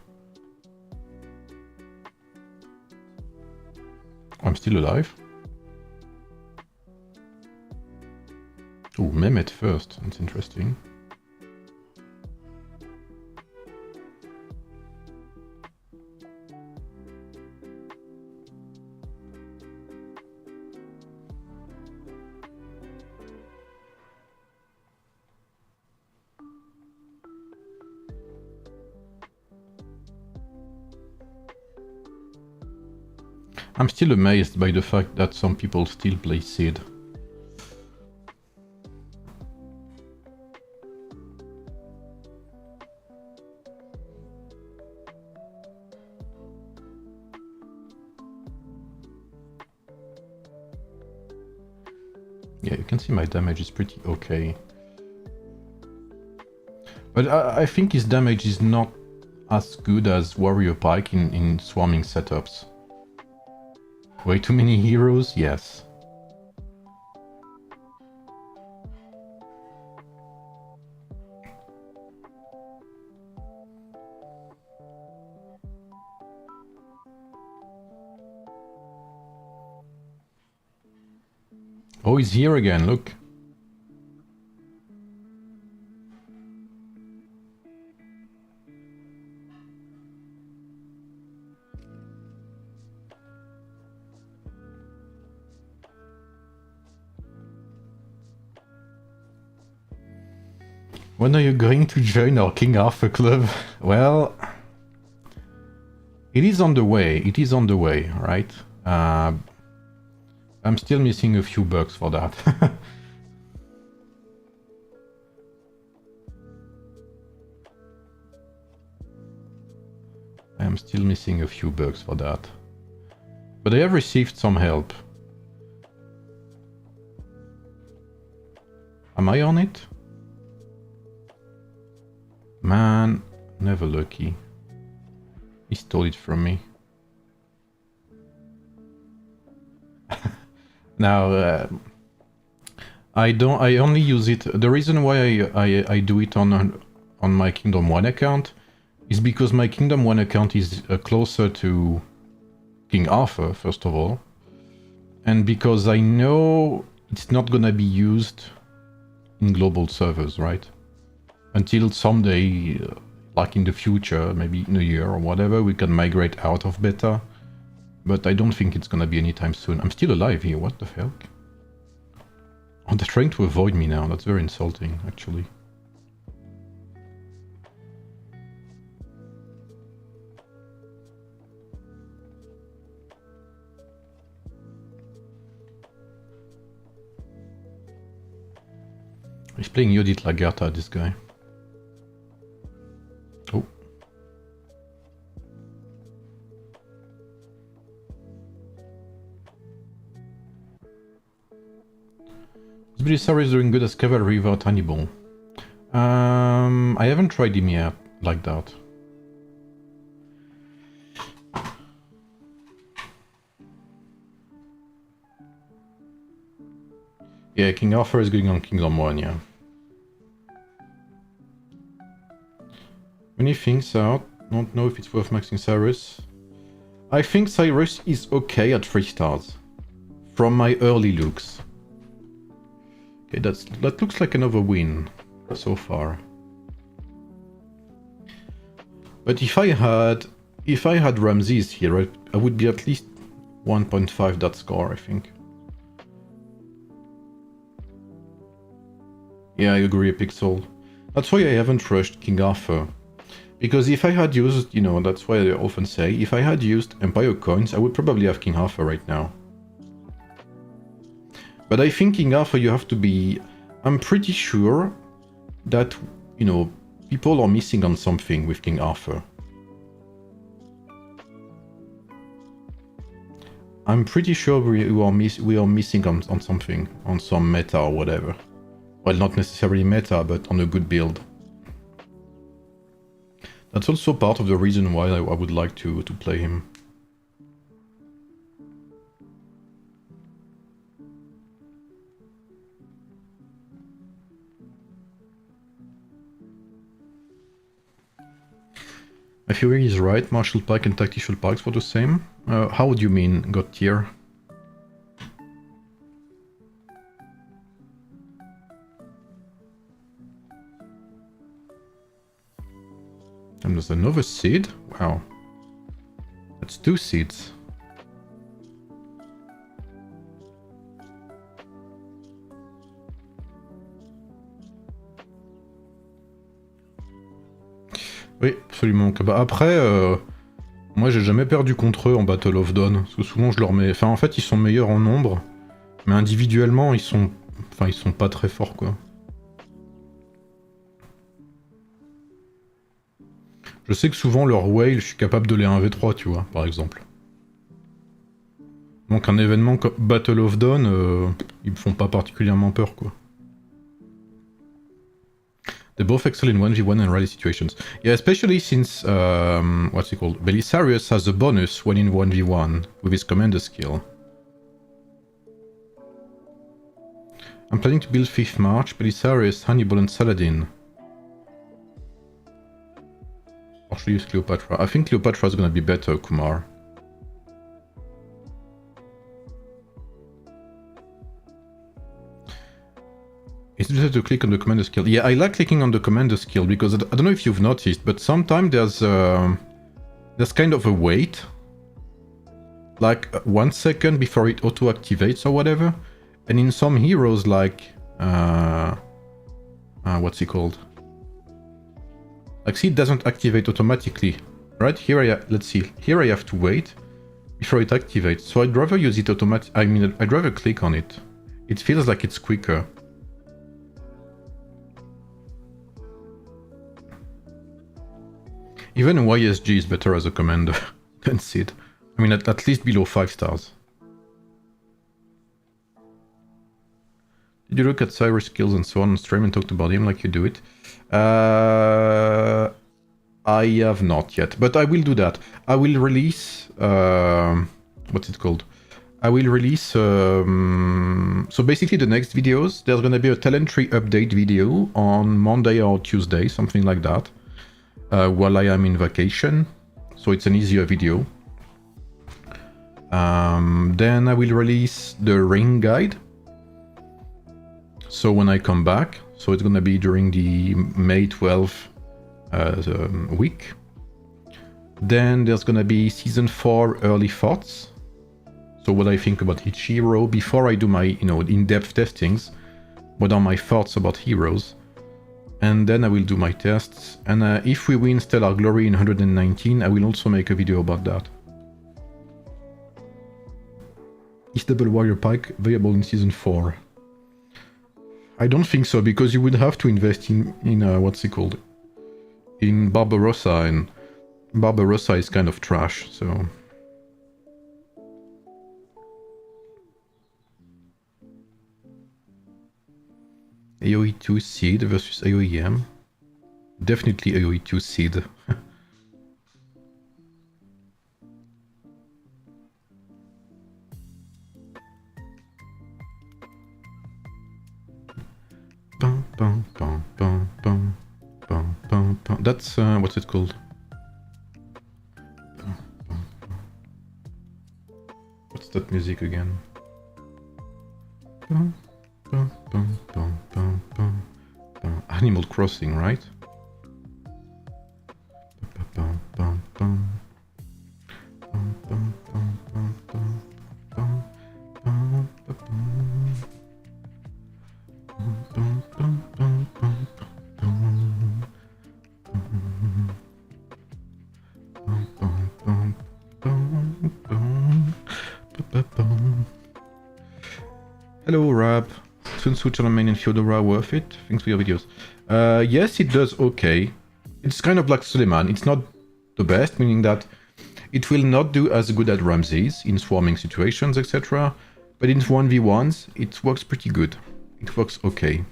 [SPEAKER 1] I'm still alive? Oh, Mehmet first. That's interesting. I'm still amazed by the fact that some people still play Sid. Yeah, you can see my damage is pretty okay. But I think his damage is not as good as Warrior Pike in swarming setups. Way too many heroes? Yes. Oh, he's here again, look. When are you going to join our King Arthur club? Well, it is on the way. It is on the way, right? I'm still missing a few bucks for that. I'm still missing a few bucks for that. But I have received some help. Am I on it? Man, never lucky. He stole it from me. Now, I only use it. The reason why I do it on my Kingdom 1 account is because my Kingdom 1 account is closer to King Arthur, first of all. And because I know it's not gonna be used in global servers, right? Until someday, like in the future, maybe in a year or whatever, we can migrate out of beta. But I don't think it's gonna be anytime soon. I'm still alive here, what the hell? Oh, they're trying to avoid me now, that's very insulting, actually. He's playing Judith Lagertha, this guy. Oh. Is Belisarius doing good as cavalry without Hannibal? I haven't tried him yet, like that. Yeah, King Arthur is going on Kingdom 1, yeah. Many things out. Don't know if it's worth maxing Cyrus. I think Cyrus is okay at 3 stars. From my early looks. Okay, that looks like another win so far. But if I had Ramses here, I would be at least 1.5 that score, I think. Yeah, I agree, Pixel. That's why I haven't rushed King Arthur. Because if I had used, you know, that's why I often say, if I had used Empire coins, I would probably have King Arthur right now. But I think King Arthur you have to be... I'm pretty sure that, you know, people are missing on something with King Arthur. I'm pretty sure we are missing on something, on some meta or whatever. Well, not necessarily meta, but on a good build. That's also part of the reason why I would like to play him. My theory is right, martial pike and tactical pikes for the same. How would you mean, got tier? And there's another seed? Wow. That's 2 seeds. Oui, absolument. Bah après, moi j'ai jamais perdu contre eux en Battle of Dawn. Parce que souvent je leur mets... Enfin en fait ils sont meilleurs en nombre. Mais individuellement ils sont... Enfin ils sont pas très forts quoi. Je sais que souvent leur whale, je suis capable de les 1v3 tu vois, par exemple. Donc un événement comme Battle of Dawn, ils me font pas particulièrement peur quoi. They both excel in 1v1 and rally situations. Yeah, especially since, what's it called? Belisarius has a bonus when in 1v1 with his commander skill. I'm planning to build 5th March, Belisarius, Hannibal and Saladin. Or should I use Cleopatra? I think Cleopatra is gonna be better, Kumar. It's better to click on the commander skill. Yeah, I like clicking on the commander skill because I don't know if you've noticed, but sometimes there's kind of a wait. Like 1 second before it auto-activates or whatever. And in some heroes like... what's it called? Like, see, it doesn't activate automatically. Right? Here let's see. Here I have to wait before it activates. So I'd rather use it automatic. I mean, I'd rather click on it. It feels like it's quicker. Even YSG is better as a commander than Sid. I mean, at least below 5 stars. Did you look at Cyrus skills and so on stream and talked about him like you do it? I have not yet, but I will do that. I will release... what's it called? I will release... so basically the next videos, there's gonna be a talent tree update video on Monday or Tuesday, something like that. While I am in vacation, so it's an easier video. Then I will release the ring guide. So when I come back, so it's gonna be during the May 12th week. Then there's gonna be Season 4 early thoughts. So what I think about each hero before I do my, in-depth testings. What are my thoughts about heroes? And then I will do my tests, and if we win Stellar Glory in 119, I will also make a video about that. Is Double Warrior Pike available in Season 4? I don't think so, because you would have to invest in what's it called? In Barbarossa, and Barbarossa is kind of trash, so... AoE 2 seed versus AoEM. Definitely AoE 2 seed. That's what's it called? What's that music again? Animal Crossing, right? Hello, Rab. Sun Tzu, Charlemagne, and Fyodora worth it? Thanks for your videos. Yes, it does okay. It's kind of like Suleiman. It's not the best, meaning that it will not do as good as Ramses in swarming situations, etc. But in 1v1s, it works pretty good. It works okay.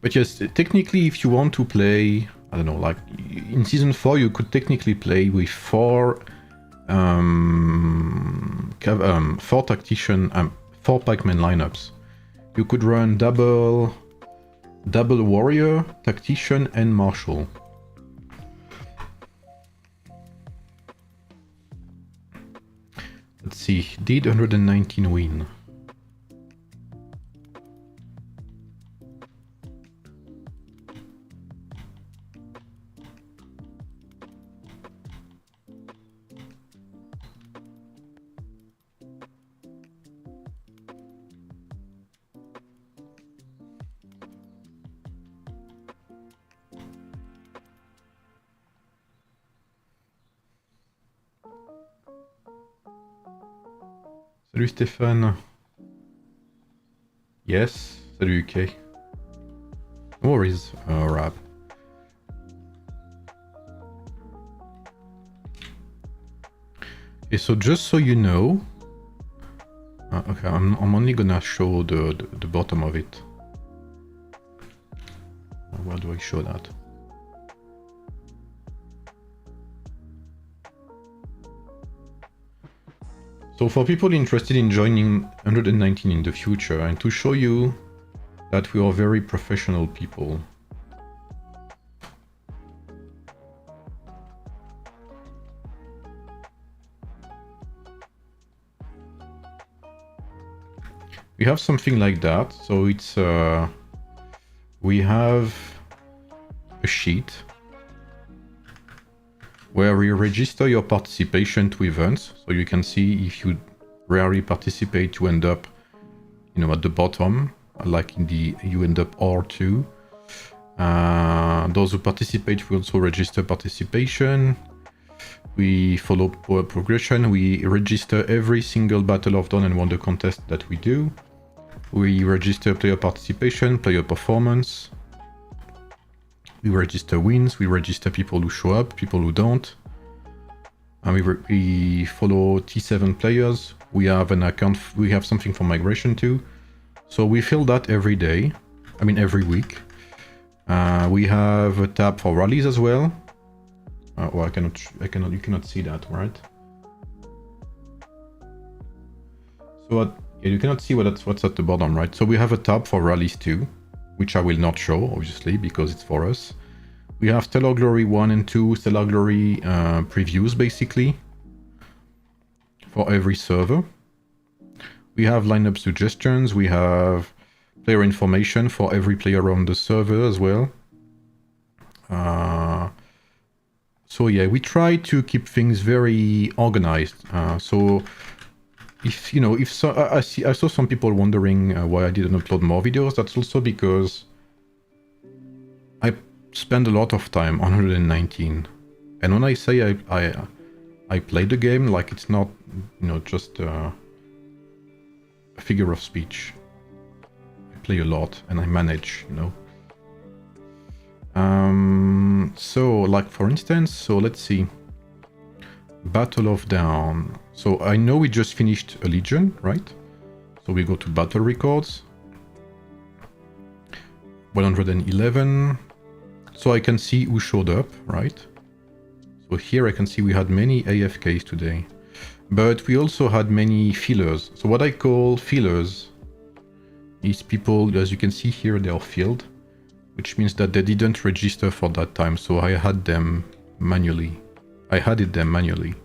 [SPEAKER 1] But yes, technically, if you want to play, I don't know, like in season 4, you could technically play with four tactician, 4 pikeman lineups. You could run double warrior, tactician, and marshal. Let's see, did 119 win? Salut Stéphane. Yes, salut UK. No worries, Rab. Okay, so just so you know, okay, I'm only gonna show the bottom of it. Where do I show that? So for people interested in joining 119 in the future, and to show you that we are very professional people, we have something like that. So it's we have a sheet where we register your participation to events. So you can see if you rarely participate, you end up, you know, at the bottom, like in the, you end up R2. Those who participate, we also register participation. We follow progression. We register every single Battle of Dawn and Wonder contest that we do. We register player participation, player performance. We register wins, we register people who show up, people who don't. And we follow T7 players. We have an account, we have something for migration too. So we fill that every day, I mean every week. We have a tab for rallies as well. Well, you cannot see that, right? So yeah, you cannot see what's at the bottom, right? So we have a tab for rallies too, which I will not show, obviously, because it's for us. We have Stellar Glory 1 and 2, Stellar Glory previews, basically, for every server. We have lineup suggestions, we have player information for every player on the server as well. So yeah, we try to keep things very organized. So if, you know, if so, I saw some people wondering why I didn't upload more videos. That's also because I spend a lot of time on 119. And when I say I play the game, like it's not, you know, just a figure of speech. I play a lot and I manage, you know. So like for instance, so let's see. Battle of Dawn. So I know we just finished a Legion, right? So we go to battle records. 111. So I can see who showed up, right? So here I can see we had many AFKs today. But we also had many fillers. So what I call fillers is people, as you can see here, they are filled, which means that they didn't register for that time. So I had them manually. I added them manually.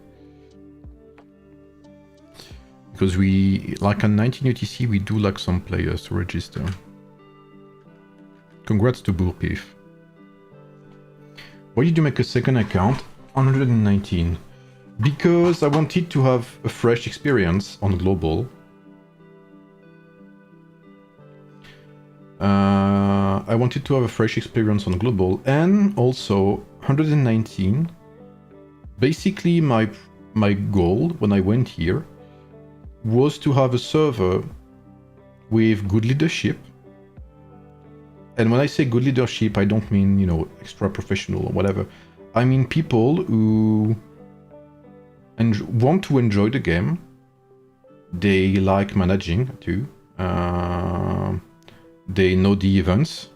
[SPEAKER 1] Because we, like on 19 UTC, we do like some players to register. Congrats to Burpif. Why did you make a second account on 119? Because I wanted to have a fresh experience on global. I wanted to have a fresh experience on global, and also 119. Basically, my goal when I went here was to have a server with good leadership. And when I say good leadership, I don't mean, you know, extra professional or whatever. I mean people who want to enjoy the game. They like managing too. They know the events.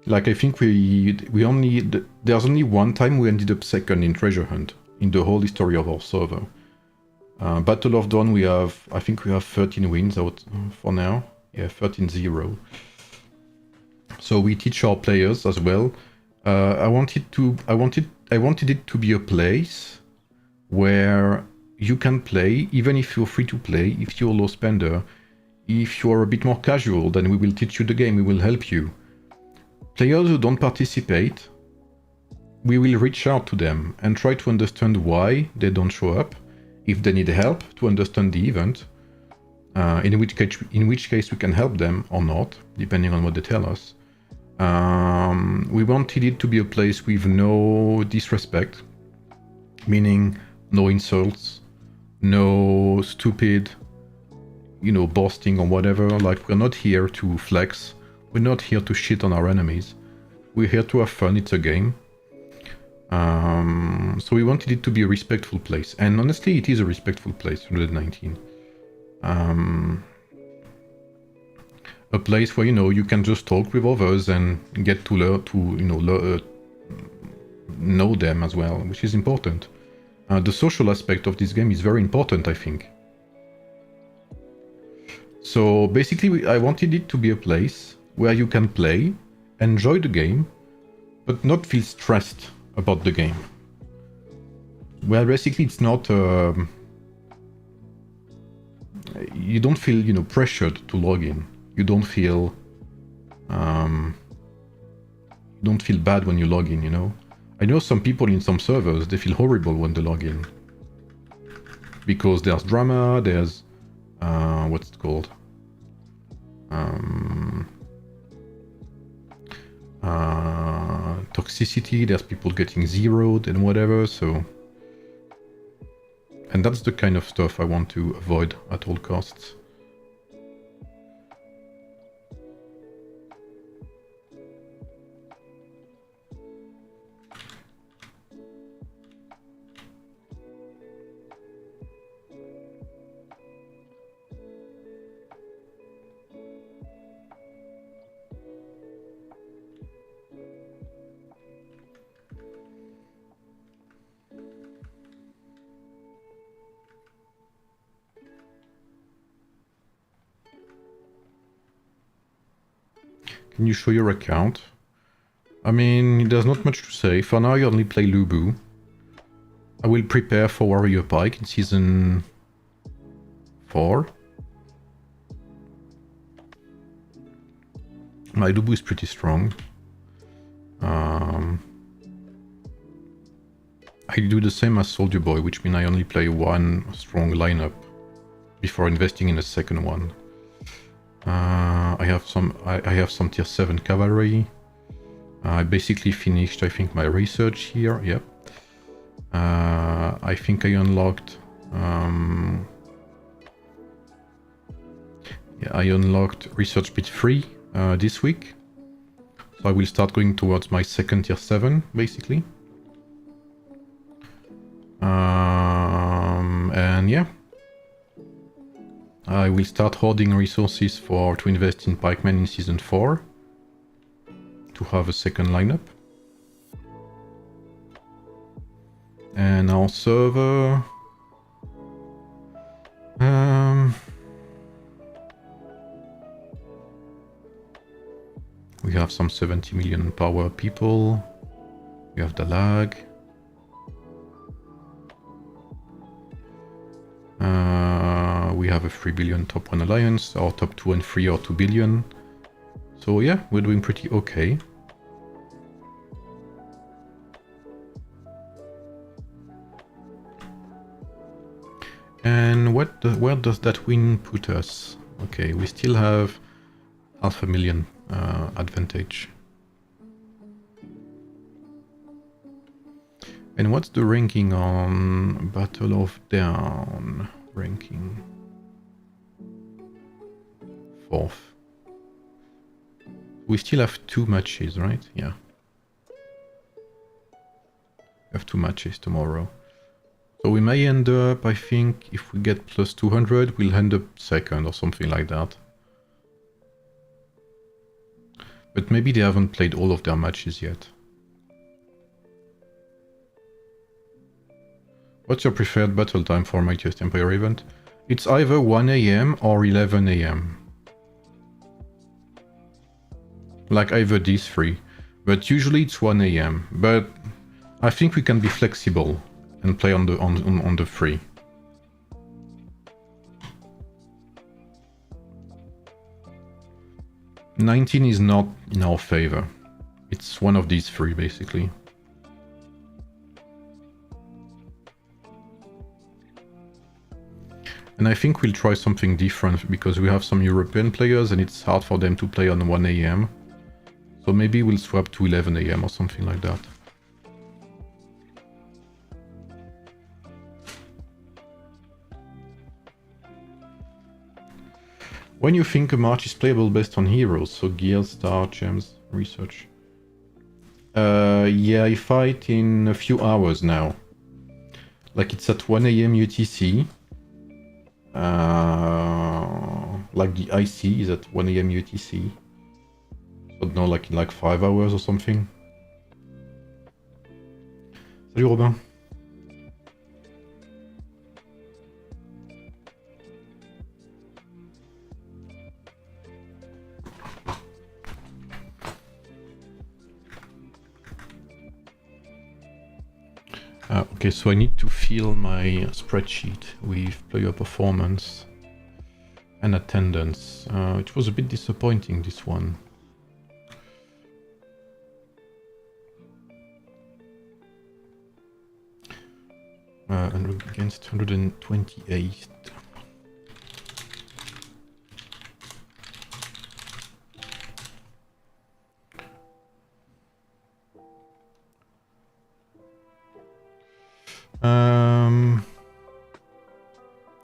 [SPEAKER 1] Like, I think there's only one time we ended up second in treasure hunt in the whole history of our server. Battle of Dawn, I think we have 13 wins out for now. Yeah, 13-0. So we teach our players as well. I wanted it to be a place where you can play, even if you're free to play, if you're a low spender, if you're a bit more casual, then we will teach you the game, we will help you. Players who don't participate, we will reach out to them and try to understand why they don't show up, if they need help to understand the event, in which case we can help them or not, depending on what they tell us. We wanted it to be a place with no disrespect, meaning no insults, no stupid, boasting or whatever. Like, we're not here to flex, we're not here to shit on our enemies, we're here to have fun, it's a game. So we wanted it to be a respectful place, and honestly it is a respectful place, 119. A place where you can just talk with others and get to learn to know them as well, which is important. The social aspect of this game is very important, I think. So basically I wanted it to be a place where you can play, enjoy the game, but not feel stressed about the game. Where basically it's not you don't feel pressured to log in. You don't feel bad when you log in, I know some people in some servers, they feel horrible when they log in. Because there's drama, there's what's it called? Toxicity, there's people getting zeroed and whatever, so... And that's the kind of stuff I want to avoid at all costs. Can you show your account? I mean, there's not much to say. For now, you only play Lubu. I will prepare for Warrior Pike in Season 4. My Lubu is pretty strong. I do the same as Soldier Boy, which means I only play one strong lineup before investing in a second one. I have some tier 7 cavalry. I basically finished, I think, my research here. Yep. I think I unlocked. Yeah, I unlocked research bit 3 this week. So I will start going towards my second tier 7, basically. And yeah. I will start hoarding resources to invest in pikemen in Season 4 to have a second lineup. And our server... we have some 70 million power people. We have the lag. We have a 3 billion top 1 alliance. Our top 2 and 3 are 2 billion. So yeah, we're doing pretty okay. And where does that win put us? Okay, we still have 500,000 advantage. And what's the ranking on Battle of Dawn? Ranking 4th. We still have 2 matches, right? Yeah. We have 2 matches tomorrow. So we may end up, I think, if we get plus 200, we'll end up second or something like that. But maybe they haven't played all of their matches yet. What's your preferred battle time for Mightiest Empire event? It's either 1 AM or 11 AM. Like either these three. But usually it's 1 AM. But I think we can be flexible and play on the free. $19 is not in our favor. It's one of these three, basically. And I think we'll try something different because we have some European players and it's hard for them to play on 1 AM. So maybe we'll swap to 11 AM or something like that. When you think a march is playable based on heroes, so gears, star, gems, research. Yeah, I fight in a few hours now. Like it's at 1 AM UTC. Like the IC is at 1 AM UTC. So no, like in like 5 hours or something. Salut Robin. Okay, so I need to fill my spreadsheet with player performance and attendance. It was a bit disappointing, this one. And against 128.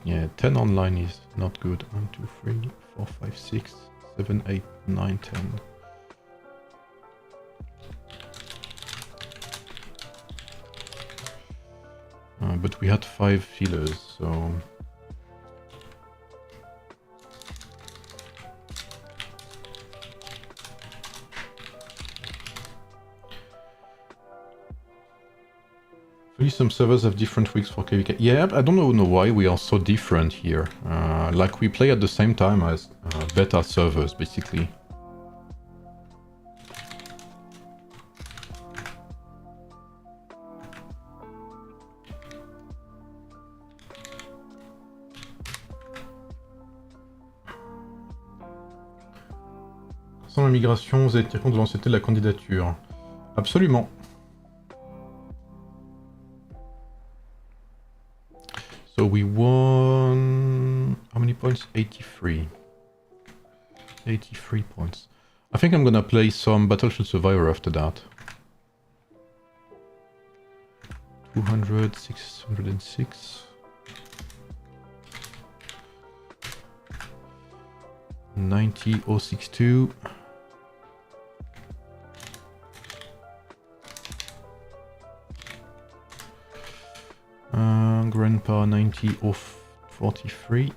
[SPEAKER 1] Yeah, 10 online is not good. 1, 2, 3, 4, 5, 6, 7, 8, 9, 10. But we had 5 fillers, so... Some servers have different weeks for KVK. Yeah, I don't know why we are so different here. Like we play at the same time as beta servers, basically. Sans l'immigration, vous allez tenir compte de l'ancienneté de la candidature. Absolument. So we won... How many points? 83. 83 points. I think I'm gonna play some Battlefield Survivor after that. 200, 606. 90,062. Grandpa 90,043.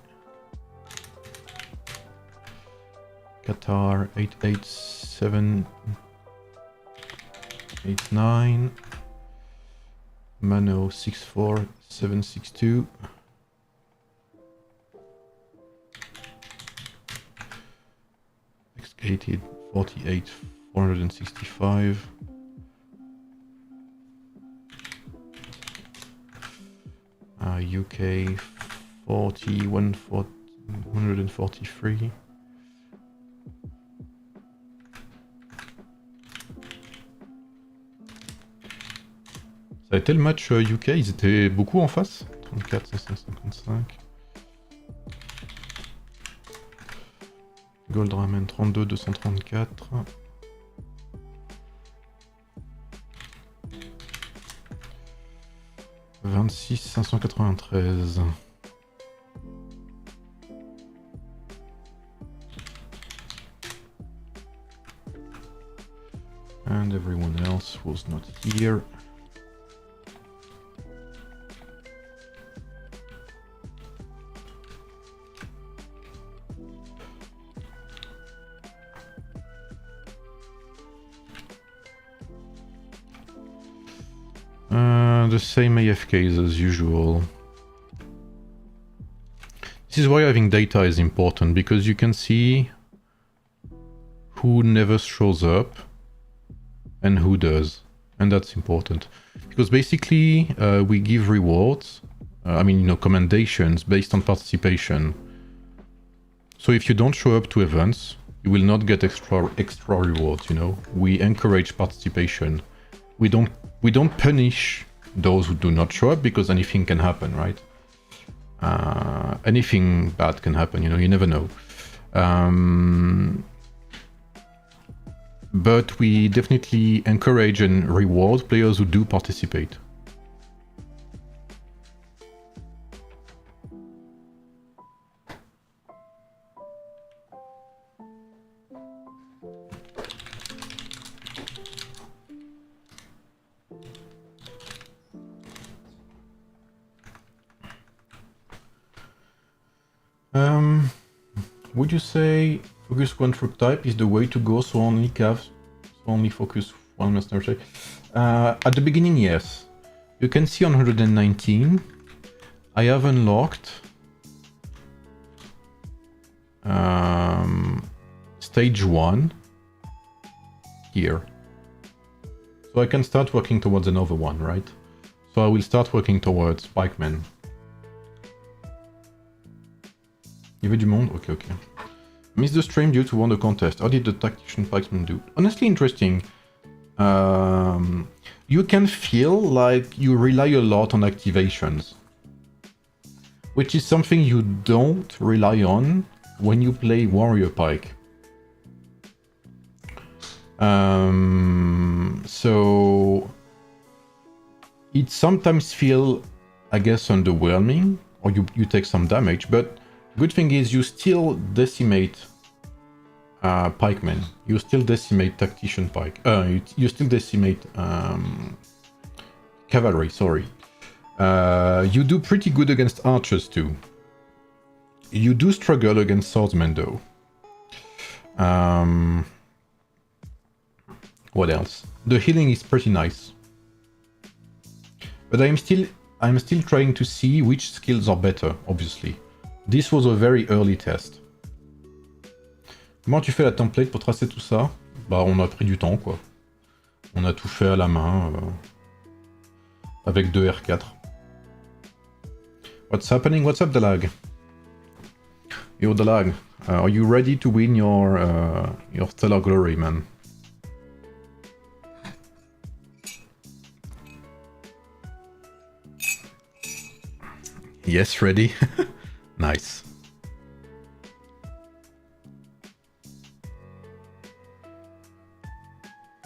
[SPEAKER 1] Qatar 88789. Mano 64762. Excavated 48,465. UK 41,143. Ça a été le match UK, ils étaient beaucoup en face. 34, 555. Gold Ramen 32, 234. « 26 593. And everyone else was not here. the same AFKs as usual. This is why having data is important, because you can see who never shows up and who does, and that's important. Because basically we give rewards, commendations based on participation. So if you don't show up to events, you will not get extra rewards, you know. We encourage participation. We don't punish those who do not show up, because anything can happen, right? Anything bad can happen, you know, you never know. But we definitely encourage and reward players who do participate. Would you say focus one troop type is the way to go, so only focus one master type? At the beginning, yes. You can see on 119, I have unlocked stage 1 here. So I can start working towards another one, right? So I will start working towards pikemen. Il y avait du monde? Ok, ok. Missed the stream due to won the contest. How did the tactician pikesman do? Honestly interesting. You can feel like you rely a lot on activations, which is something you don't rely on when you play warrior pike. So it sometimes feels, I guess, underwhelming, or you take some damage, but good thing is you still decimate pikemen. You still decimate tactician pike. You still decimate cavalry, sorry. You do pretty good against archers too. You do struggle against swordsmen though. What else? The healing is pretty nice. But I'm still trying to see which skills are better, obviously. This was a very early test. Comment tu fais la template pour tracer tout ça? Bah, on a pris du temps, quoi. On a tout fait à la main, avec 2 R4. What's happening? What's up, Dalag? Yo, Dalag, are you ready to win your stellar glory, man? Yes, ready? Nice.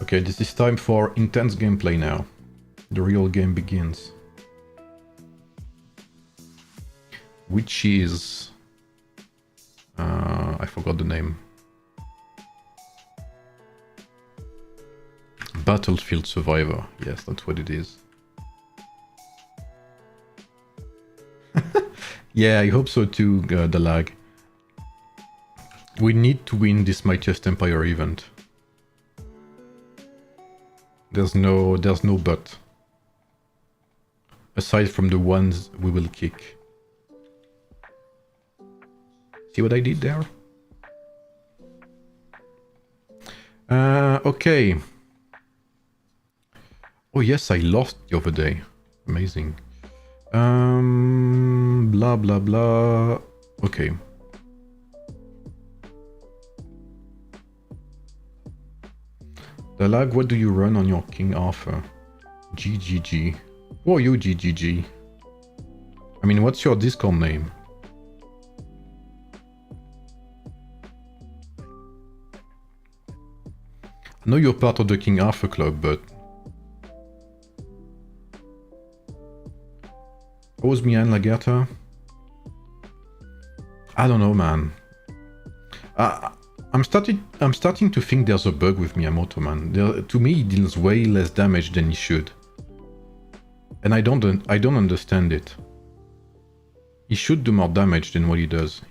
[SPEAKER 1] Okay, this is time for intense gameplay now. The real game begins. Which is... I forgot the name. Battlefield Survivor. Yes, that's what it is. Yeah, I hope so too, the lag. We need to win this Mightiest Empire event. There's no but. Aside from the ones we will kick. See what I did there? Okay. Oh yes, I lost the other day. Amazing. Blah blah blah. Okay. The lag, what do you run on your King Arthur? GGG. Who are you, GGG? I mean, what's your Discord name? I know you're part of the King Arthur club, but... What was Mian Lagerta? I don't know, man. I'm starting to think there's a bug with Miyamoto, man. To me, he deals way less damage than he should, and I don't understand it. He should do more damage than what he does.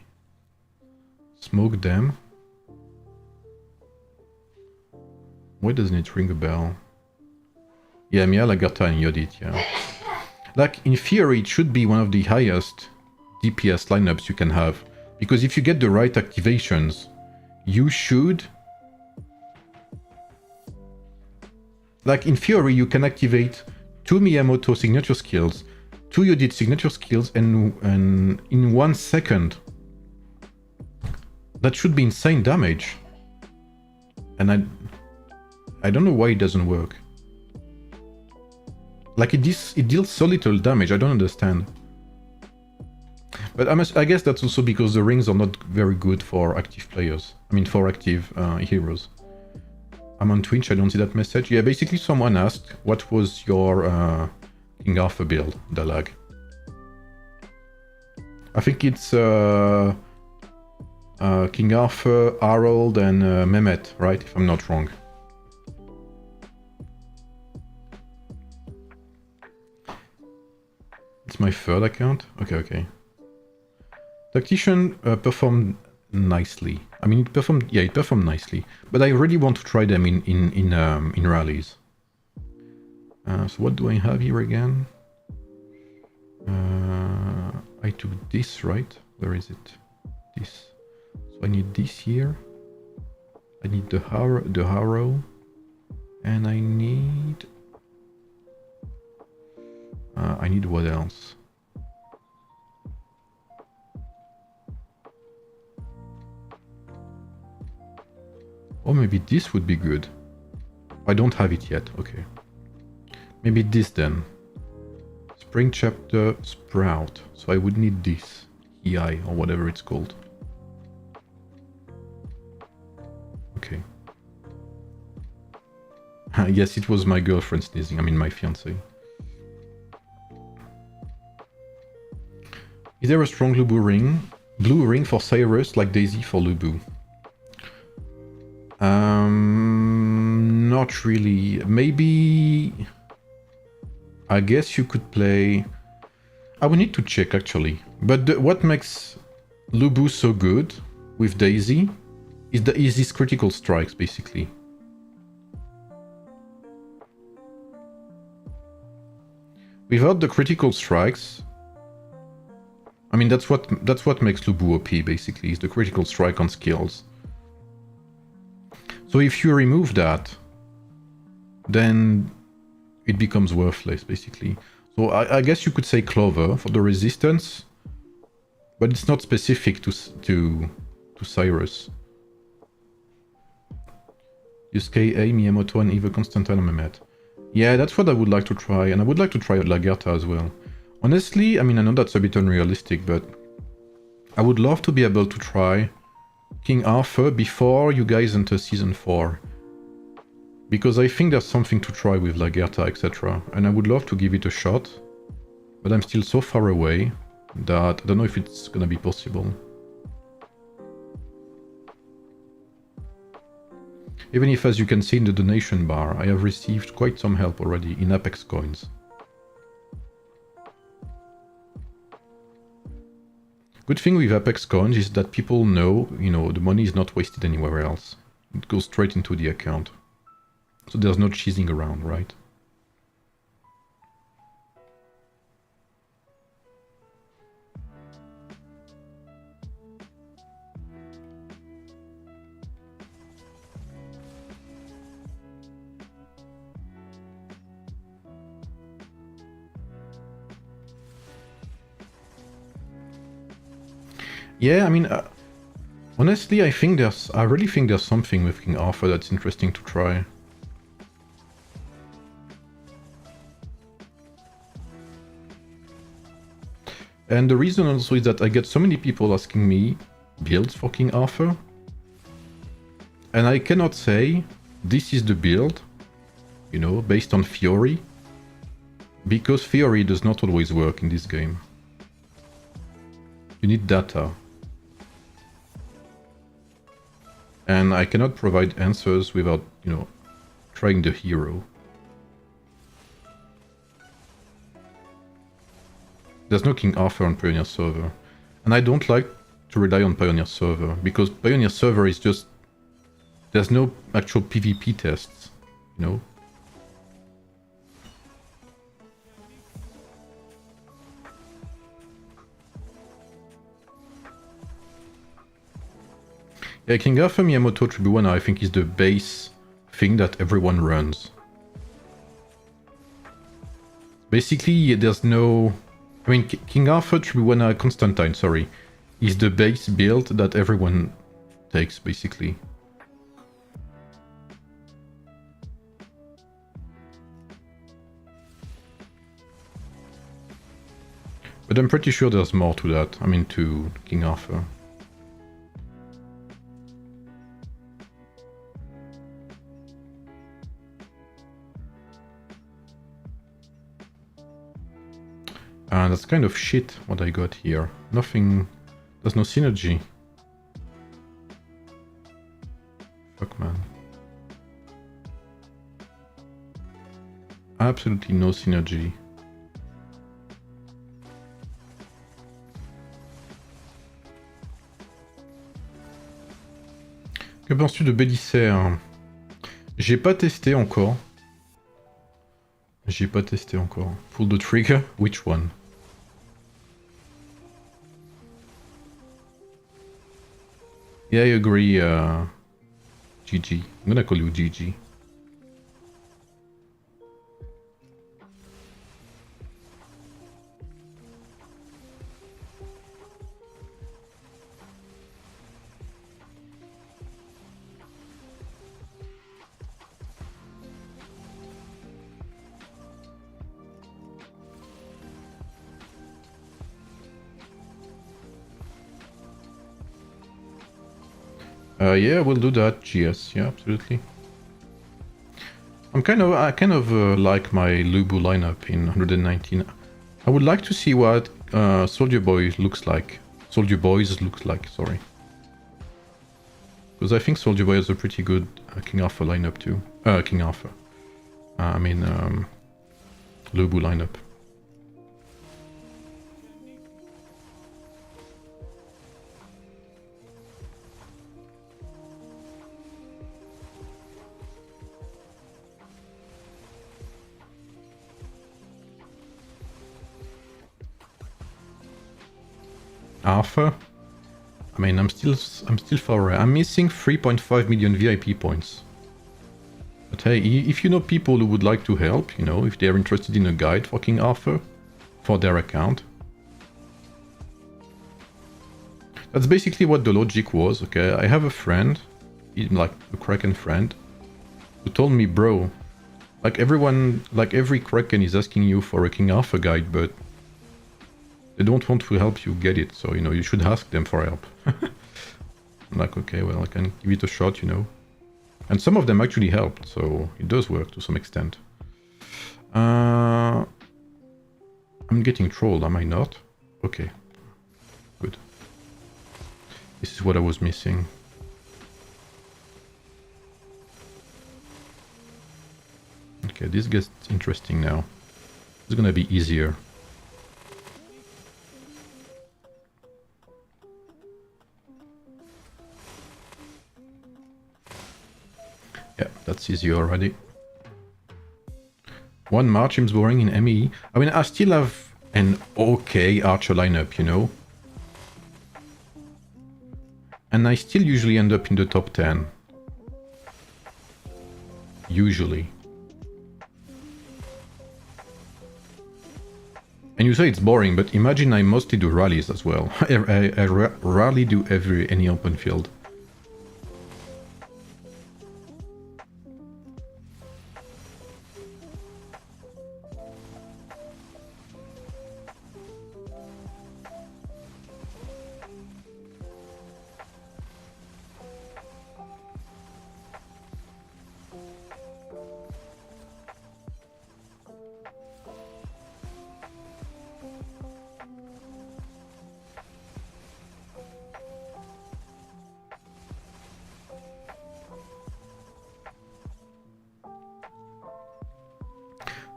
[SPEAKER 1] Smoke them. Why doesn't it ring a bell? Yeah, Mia Lagerta and Yodit, yeah. Like, in theory, it should be one of the highest DPS lineups you can have. Because if you get the right activations, you should... Like, in theory, you can activate 2 Miyamoto signature skills, 2 Yodit signature skills, and in 1 second. That should be insane damage. And I don't know why it doesn't work. Like, it deals so little damage, I don't understand. But I guess that's also because the rings are not very good for active players. I mean, for active heroes. I'm on Twitch, I don't see that message. Yeah, basically someone asked, what was your King Arthur build, Dalag? I think it's King Arthur, Harold, and Mehmet, right? If I'm not wrong. It's my third account? Okay. Tactician performed nicely. I mean, it performed nicely. But I really want to try them in rallies. So what do I have here again? I took this, right? Where is it? This. So I need this here. I need the harrow. And I need what else? Or maybe this would be good. I don't have it yet, okay. Maybe this then. Spring chapter sprout. So I would need this. EI or whatever it's called. Okay. Yes, it was my girlfriend sneezing. I mean my fiancée. Is there a strong Lubu ring? Blue ring for Cyrus like Daisy for Lubu? Not really. Maybe... I guess you could play... I would need to check actually. But what makes Lubu so good with Daisy is these critical strikes basically. Without the critical strikes, I mean that's what makes Lubu OP basically, is the critical strike on skills. So if you remove that, then it becomes worthless basically. So I guess you could say Clover for the resistance, but it's not specific to Cyrus. Use KA, Miyamoto, and either Constantine or Mehmet. Yeah, that's what I would like to try, and I would like to try Lagertha as well. Honestly, I mean, I know that's a bit unrealistic, but I would love to be able to try King Arthur before you guys enter Season 4. Because I think there's something to try with Lagertha, etc. And I would love to give it a shot, but I'm still so far away that I don't know if it's gonna be possible. Even if, as you can see in the donation bar, I have received quite some help already in Apex coins. Good thing with Apex coins is that people know, you know, the money is not wasted anywhere else. It goes straight into the account. So there's no cheesing around, right? Yeah, I mean, honestly, I really think there's something with King Arthur that's interesting to try. And the reason also is that I get so many people asking me builds for King Arthur. And I cannot say, this is the build, you know, based on theory. Because theory does not always work in this game. You need data. And I cannot provide answers without, you know, trying the hero. There's no King Arthur on Pioneer server. And I don't like to rely on Pioneer server, because Pioneer server is just... There's no actual PvP tests, you know? Yeah, King Arthur Miyamoto Tribuana I think is the base thing that everyone runs. Basically, there's no... I mean, King Arthur Tribuana Constantine, sorry, is the base build that everyone takes, basically. But I'm pretty sure there's more to that. I mean, to King Arthur. And that's kind of shit what I got here. Nothing... There's no synergy. Fuck, man. Absolutely no synergy. Que penses-tu de Bélisaire? J'ai pas testé encore. J'ai pas testé encore. Pull the trigger? Which one? Yeah, I agree, GG. I'm gonna call you GG. Yeah, we'll do that, GS. Yeah, absolutely. I kind of like my Lubu lineup in 119. I would like to see what Soldier Boys looks like. Sorry. Because I think Soldier Boy has a pretty good King Arthur lineup too. King Arthur. I mean, Lubu lineup. Arthur? I mean, I'm still far away. I'm missing 3.5 million VIP points. But hey, if you know people who would like to help, you know, if they're interested in a guide for King Arthur, for their account. That's basically what the logic was, okay? I have a friend, like a Kraken friend, who told me, bro, like everyone, like every Kraken is asking you for a King Arthur guide, but they don't want to help you get it, so, you know, you should ask them for help. I'm like, okay, well, I can give it a shot, you know. And some of them actually helped, so it does work to some extent. I'm getting trolled, am I not? Okay. Good. This is what I was missing. Okay, this gets interesting now. It's gonna be easier. Yeah, that's easy already. One March seems boring in MEE. I mean, I still have an okay Archer lineup, you know? And I still usually end up in the top 10. Usually. And you say it's boring, but imagine I mostly do rallies as well. I rarely do any open field.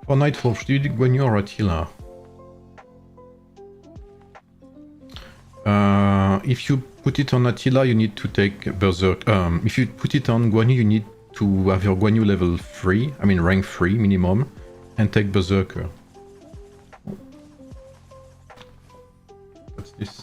[SPEAKER 1] For Nightfall, do you Guanyu or Attila? If you put it on Attila, you need to take Berserk. If you put it on Guanyu, you need to have your Guanyu level 3, I mean rank 3 minimum, and take Berserker. What's this?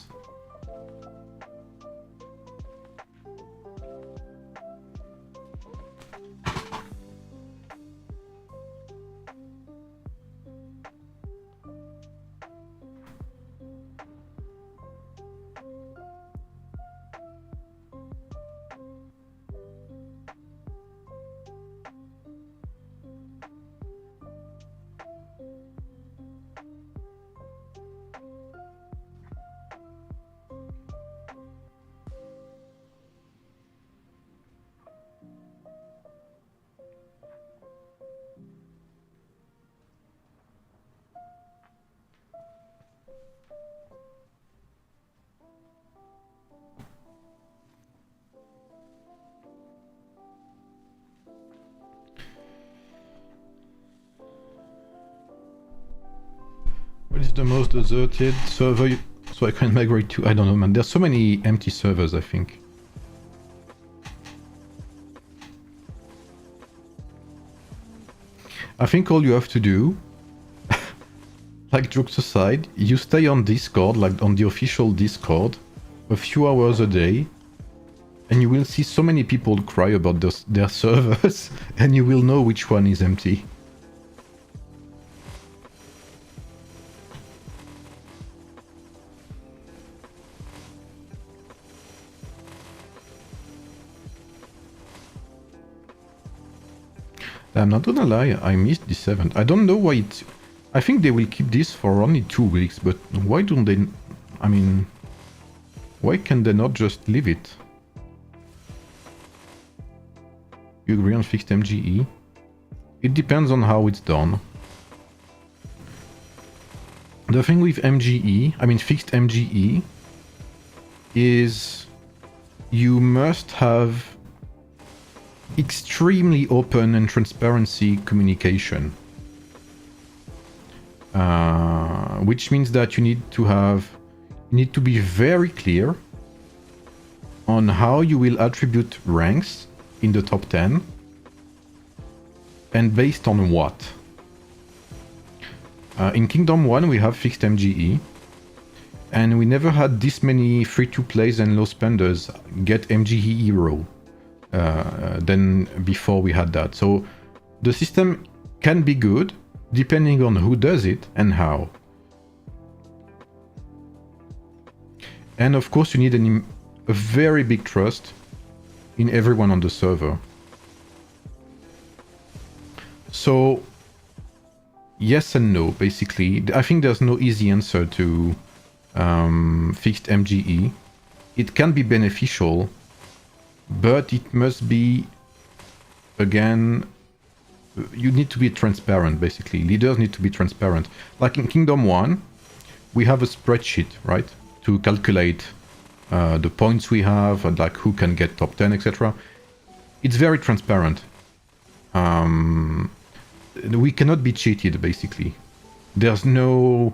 [SPEAKER 1] the most deserted server so I can migrate to? I don't know, man. There's so many empty servers, I think. I think all you have to do, like jokes aside, you stay on Discord, like on the official Discord, a few hours a day, and you will see so many people cry about their servers, and you will know which one is empty. I'm not gonna lie, I missed this event. I don't know why it... I think they will keep this for only 2 weeks, but why don't they... I mean... Why can they not just leave it? You agree on fixed MGE? It depends on how it's done. The thing with MGE, I mean fixed MGE, is you must have extremely open and transparency communication, which means that you need to be very clear on how you will attribute ranks in the top 10 and based on what. In Kingdom 1 we have fixed MGE, and we never had this many free-to-plays and low spenders get MGE hero than before we had that. So the system can be good depending on who does it and how. And of course you need a very big trust in everyone on the server. So yes and no, basically. I think there's no easy answer to fixed MGE. It can be beneficial, but it must be, again, you need to be transparent, basically. Leaders need to be transparent. Like in Kingdom 1, we have a spreadsheet, right? To calculate the points we have, and like who can get top 10, etc. It's very transparent. We cannot be cheated, basically. There's no...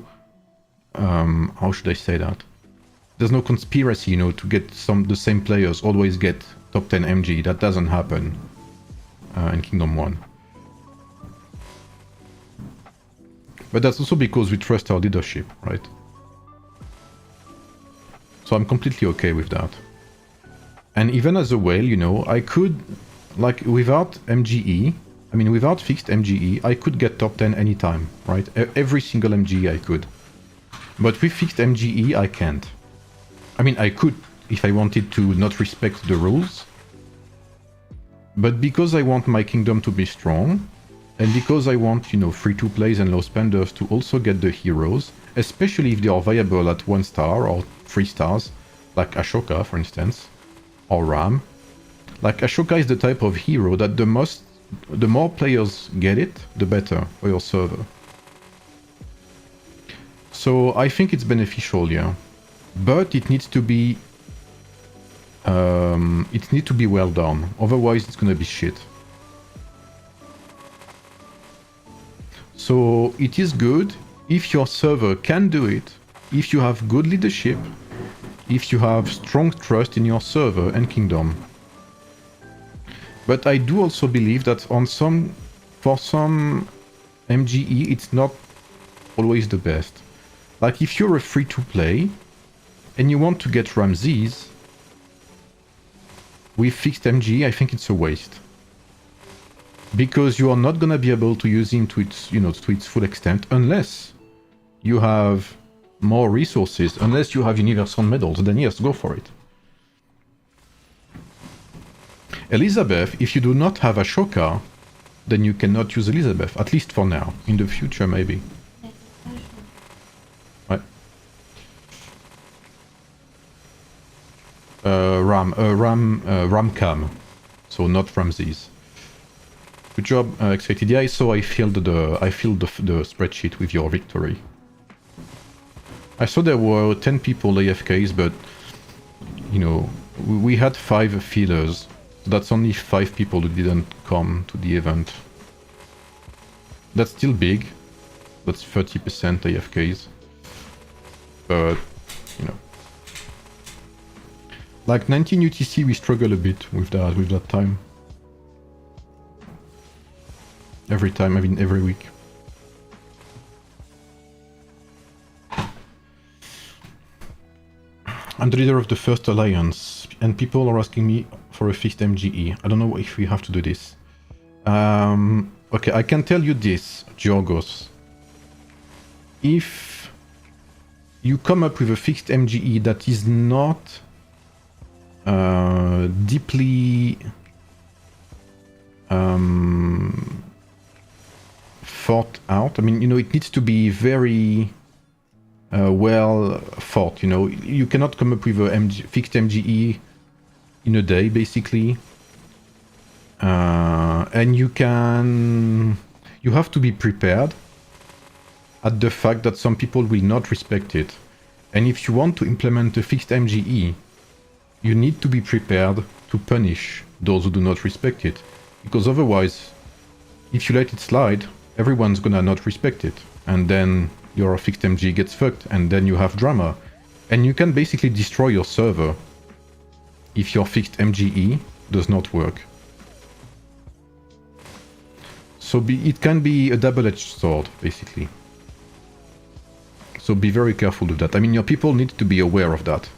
[SPEAKER 1] how should I say that? There's no conspiracy, you know, to get the same players always get top 10 MG. That doesn't happen in Kingdom 1. But that's also because we trust our leadership, right? So I'm completely okay with that. And even as a whale, you know, I could, like, without MGE, I mean, without fixed MGE, I could get top 10 anytime, right? Every single MGE I could. But with fixed MGE, I can't. I mean, I could if I wanted to not respect the rules. But because I want my kingdom to be strong, and because I want, you know, free-to-plays and low spenders to also get the heroes, especially if they are viable at 1 star or 3 stars, like Ashoka, for instance, or Ram. Like, Ashoka is the type of hero that the more players get it, the better for your server. So I think it's beneficial, yeah. But it needs to be well done. Otherwise it's gonna be shit. So it is good if your server can do it, if you have good leadership, if you have strong trust in your server and kingdom. But I do also believe that for some MGE it's not always the best. Like if you're a free-to-play and you want to get Ramses with fixed MGE, I think it's a waste. Because you are not gonna be able to use him to its, you know, to its full extent unless you have more resources, unless you have universal medals, then yes, go for it. Elizabeth, if you do not have Ashoka, then you cannot use Elizabeth, at least for now. In the future, maybe. Ouais. Ramcam, so not Ramses. Good job, Expected. Yeah, so I filled the spreadsheet with your victory. I saw there were 10 people AFKs, but you know, we had 5 feelers. So that's only 5 people who didn't come to the event. That's still big. That's 30% AFKs. but you know, like 19 UTC, we struggle a bit with that time. Every time, I mean every week. I'm the leader of the first alliance, and people are asking me for a fixed MGE. I don't know if we have to do this. Okay, I can tell you this, Georgos. If you come up with a fixed MGE that is not deeply thought out, I mean, you know, it needs to be very well thought, you know. You cannot come up with a fixed MGE in a day, basically. And you have to be prepared at the fact that some people will not respect it. And if you want to implement a fixed MGE, you need to be prepared to punish those who do not respect it. Because otherwise, if you let it slide, everyone's gonna not respect it. And then your fixed MGE gets fucked, and then you have drama. And you can basically destroy your server if your fixed MGE does not work. So it can be a double-edged sword, basically. So be very careful with that. I mean, your people need to be aware of that.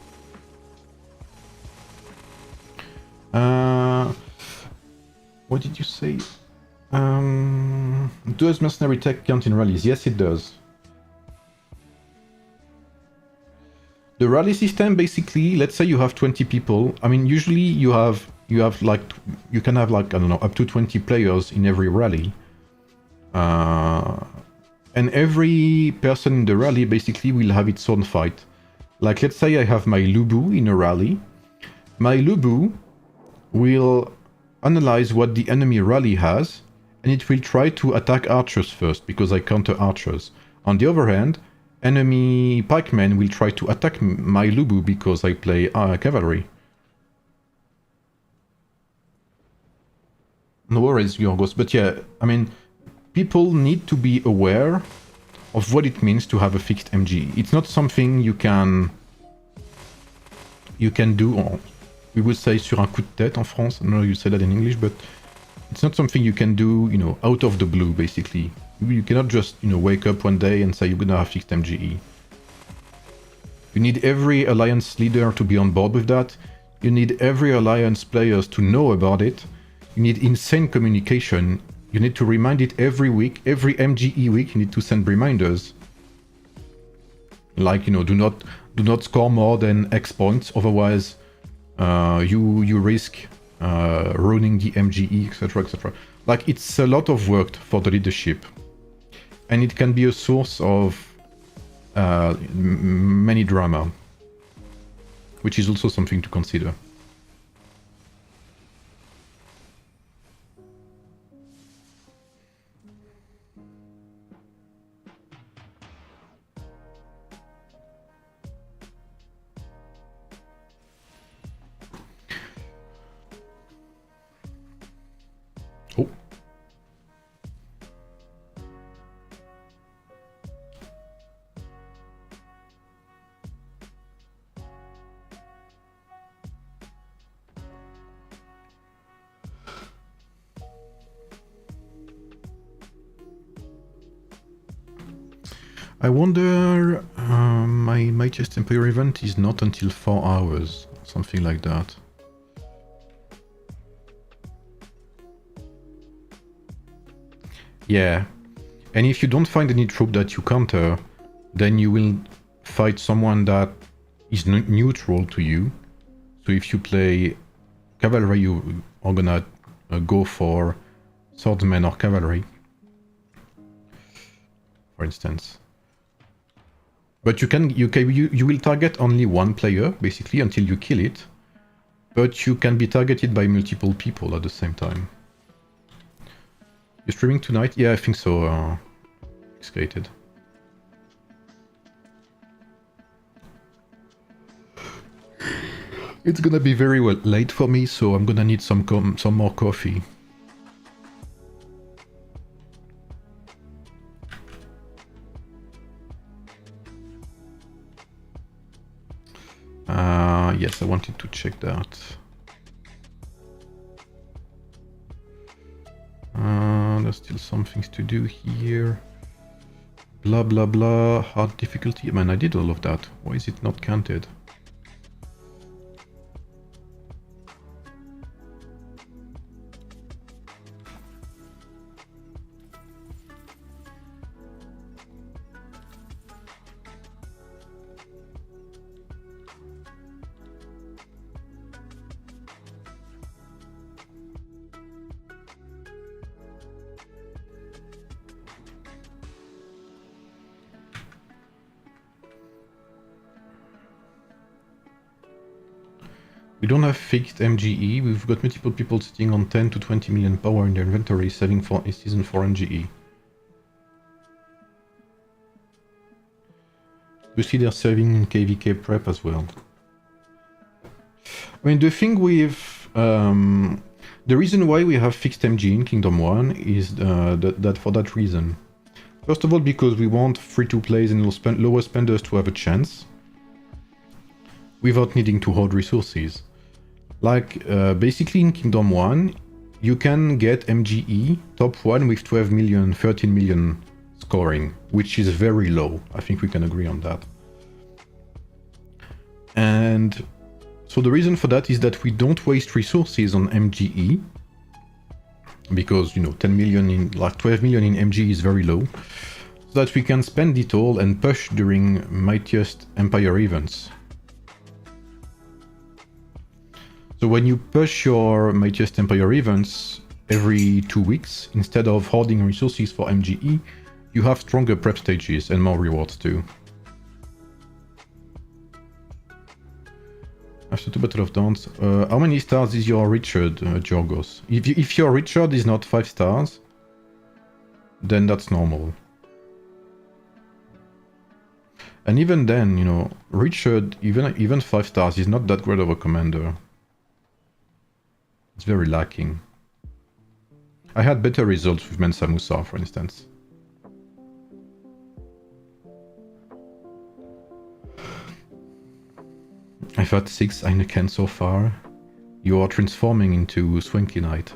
[SPEAKER 1] What did you say? Does mercenary tech count in rallies? Yes, it does. The rally system, basically, let's say you have 20 people. I mean, usually you can have like, I don't know, up to 20 players in every rally. And every person in the rally basically will have its own fight. Like, let's say I have my Lubu in a rally. My Lubu will analyze what the enemy rally has, and it will try to attack archers first, because I counter archers. On the other hand, enemy pikemen will try to attack my Lubu because I play cavalry. No worries, Yorgos. But yeah, I mean, people need to be aware of what it means to have a fixed MG. It's not something you can do, or we would say sur un coup de tête en France. I don't know you say that in English, but it's not something you can do, you know, out of the blue, basically. You cannot just, you know, wake up one day and say you're gonna have fixed MGE. You need every alliance leader to be on board with that. You need every alliance players to know about it. You need insane communication. You need to remind it every week. Every MGE week, you need to send reminders. Like, you know, do not score more than X points, otherwise you risk ruining the MGE, etc., etc. Like, it's a lot of work for the leadership, and it can be a source of many drama, which is also something to consider. Oh. I wonder, my Mightiest Empire event is not until 4 hours, something like that. Yeah, and if you don't find any troop that you counter, then you will fight someone that is neutral to you. So if you play cavalry, you are gonna go for swordsmen or cavalry, for instance. But you will target only one player, basically, until you kill it. But you can be targeted by multiple people at the same time. You're streaming tonight? Yeah, I think so. Excited. It's gonna be very late for me, so I'm gonna need some more coffee. else I wanted to check that. There's still some things to do here. Blah blah blah, hard difficulty. Man, I did all of that. Why is it not counted? We don't have fixed MGE, we've got multiple people sitting on 10 to 20 million power in their inventory, saving for a season 4 MGE. You see they're saving in KVK prep as well. I mean, the thing with... the reason why we have fixed MGE in Kingdom 1 is that for that reason. First of all, because we want free-to-plays and lower spenders to have a chance, without needing to hoard resources. Like, basically in Kingdom 1, you can get MGE top 1 with 12 million, 13 million scoring, which is very low. I think we can agree on that. And so the reason for that is that we don't waste resources on MGE, because, you know, 10 million in, like 12 million in MGE is very low, so that we can spend it all and push during Mightiest Empire events. So when you push your Mightiest Empire events every 2 weeks, instead of hoarding resources for MGE, you have stronger prep stages and more rewards too. After 2 Battle of Dawns, how many stars is your Richard, Jorgos? If your Richard is not 5 stars, then that's normal. And even then, you know, Richard, even 5 stars is not that great of a commander. It's very lacking. I had better results with Mensa Musa, for instance. I've had 6 Heineken so far. You are transforming into Swanky Knight.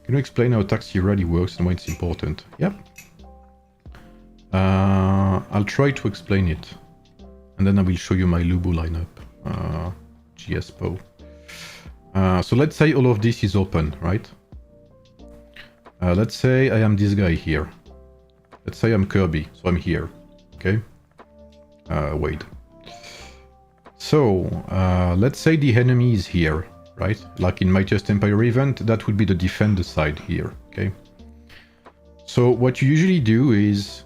[SPEAKER 1] Can you explain how Taxi really works and why it's important? Yep. I'll try to explain it, and then I will show you my Lubu lineup, GSPO. So let's say all of this is open, right? Let's say I am this guy here. Let's say I'm Kirby, so I'm here, okay? Wait. So, let's say the enemy is here, right? Like in Mightiest Empire event, that would be the defender side here, okay? So what you usually do is,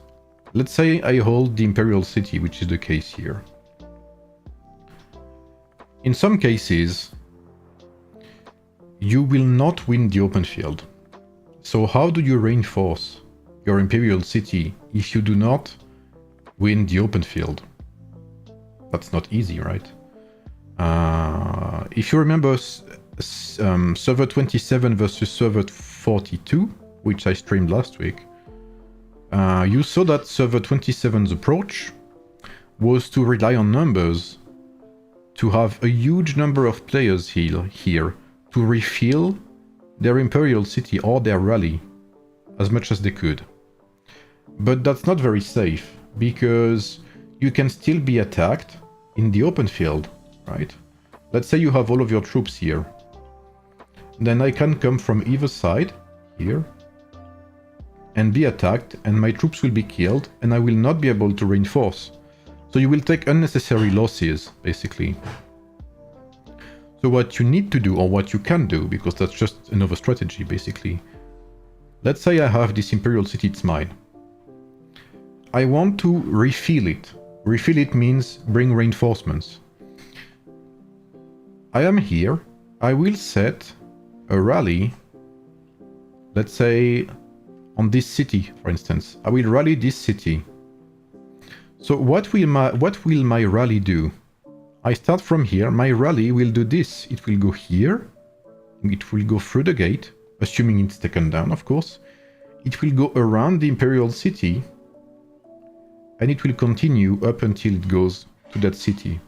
[SPEAKER 1] let's say I hold the Imperial City, which is the case here. In some cases, you will not win the open field. So how do you reinforce your Imperial City if you do not win the open field? That's not easy, right? If you remember server 27 versus server 42, which I streamed last week, you saw that server 27's approach was to rely on numbers, to have a huge number of players here to refill their Imperial City or their rally as much as they could. But that's not very safe, because you can still be attacked in the open field, right? Let's say you have all of your troops here. Then I can come from either side, here, and be attacked, and my troops will be killed, and I will not be able to reinforce. So you will take unnecessary losses, basically. So what you need to do, or what you can do, because that's just another strategy, basically. Let's say I have this Imperial City, it's mine. I want to refill it. Refill it means bring reinforcements. I am here. I will set a rally, let's say on this city, for instance. I will rally this city. So what will my rally do? I start from here. My rally will do this. It will go here. It will go through the gate, assuming it's taken down, of course. it will go around the Imperial City, and it will continue up until it goes to that city.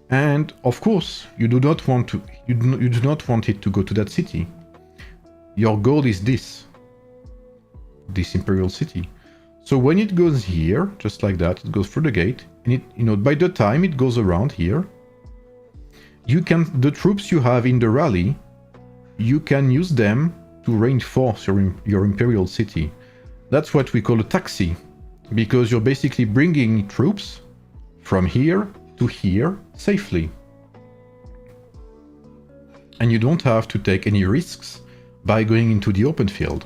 [SPEAKER 1] And of course, you do not want it to go to that city. Your goal is this Imperial City. So when it goes here, just like that, it goes through the gate, and it, you know, by the time it goes around here, the troops you have in the rally, you can use them to reinforce your Imperial City. That's what we call a taxi, because you're basically bringing troops from here to here safely. And you don't have to take any risks by going into the open field.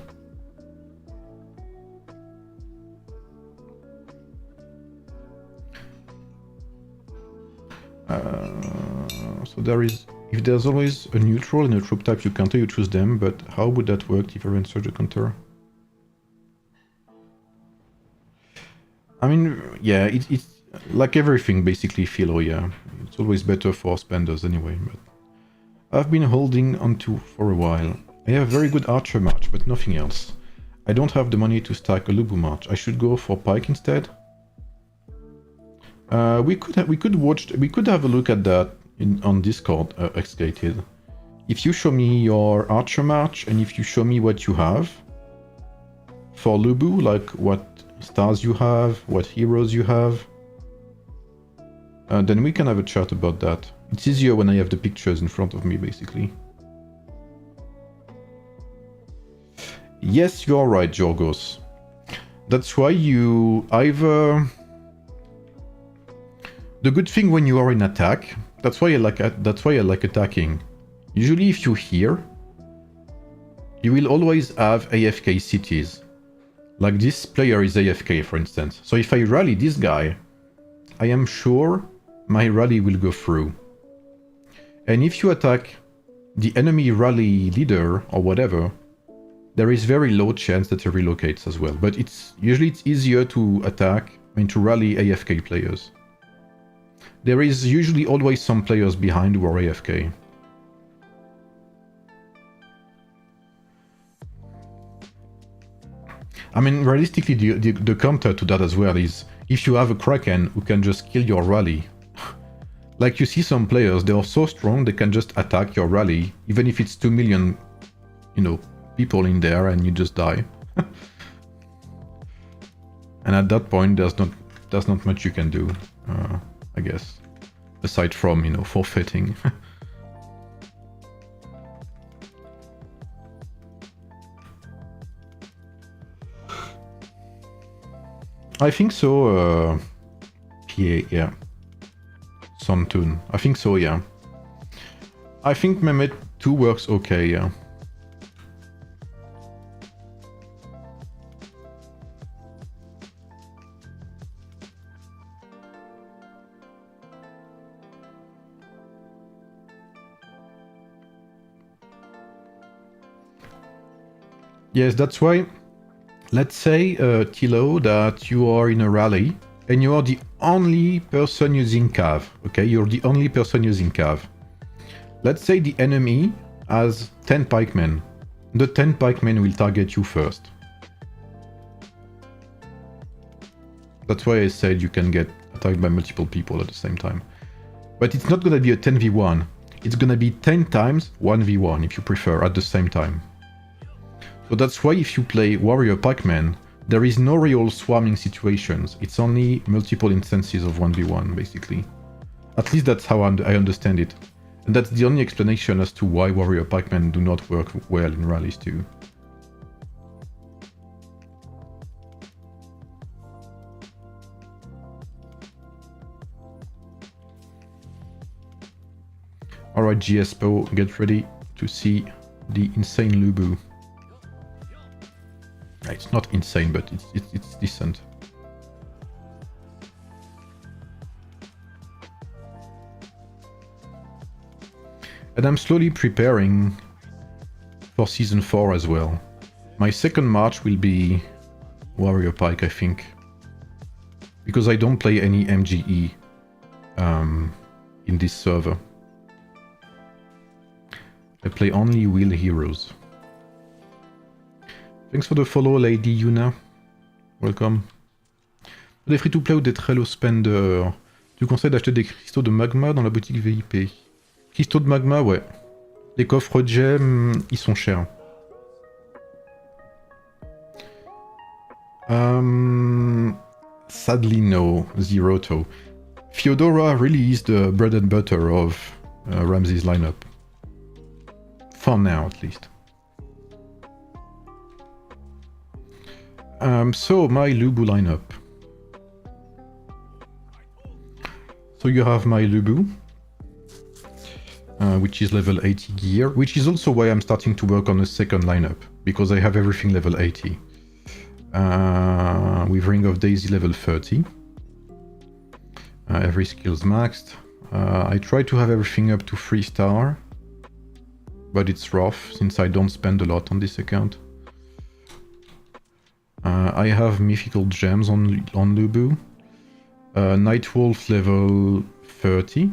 [SPEAKER 1] So if there's always a neutral in a troop type you counter, you choose them, but how would that work if I ran such a counter? I mean, yeah, it's like everything basically, Philo, yeah. It's always better for spenders anyway, but I've been holding onto for a while. I have very good archer march, but nothing else. I don't have the money to stack a Lubu march. I should go for pike instead. We could have a look at that on Discord, Excavated. If you show me your archer march and if you show me what you have for Lubu, like what stars you have, what heroes you have, then we can have a chat about that. It's easier when I have the pictures in front of me, basically. Yes, you're right, Jorgos. That's why you either... The good thing when you are in attack, that's why I like attacking. Usually if you hear, you will always have AFK cities. Like this player is AFK, for instance. So if I rally this guy, I am sure my rally will go through. And if you attack the enemy rally leader or whatever, there is very low chance that he relocates as well. But usually it's easier to attack, to rally AFK players. There is usually always some players behind who are AFK. I mean, realistically, the counter to that as well is if you have a Kraken who can just kill your rally. Like you see some players, they are so strong they can just attack your rally, even if it's 2 million, people in there and you just die. And at that point, there's not much you can do, I guess, aside from forfeiting. I think so, PA, yeah. Sontune. I think so, yeah. I think Mehmet 2 works okay, yeah. Yes, that's why, let's say, Tilo, that you are in a rally, and you are the only person using cav, okay? You're the only person using cav. Let's say the enemy has 10 pikemen. The 10 pikemen will target you first. That's why I said you can get attacked by multiple people at the same time. But it's not gonna be a 10v1. It's gonna be 10 times 1v1, if you prefer, at the same time. So that's why if you play Warrior Pikeman, there is no real swarming situations. It's only multiple instances of 1v1, basically. At least that's how I understand it. And that's the only explanation as to why Warrior Pikemen do not work well in rallies too. Alright, GSPO, get ready to see the insane Lubu. It's not insane, but it's decent. And I'm slowly preparing for Season 4 as well. My second March will be Warrior Pike, I think. Because I don't play any MGE in this server. I play only wheel heroes. Thanks for the follow, Lady Yuna. Welcome. Des free-to-play ou des très low spender. Tu conseilles d'acheter des cristaux de magma dans la boutique VIP. Cristaux de magma, ouais. Les coffres gem, ils sont chers. Sadly no, Zeroto. Theodora really is the bread and butter of Ramsey's lineup. For now, at least. So, my Lubu lineup. So you have my Lubu, which is level 80 gear, which is also why I'm starting to work on a second lineup, because I have everything level 80. With Ring of Daisy level 30. Every skill's maxed. I try to have everything up to 3-star, but it's rough since I don't spend a lot on this account. I have mythical gems on Lubu. Nightwolf level 30.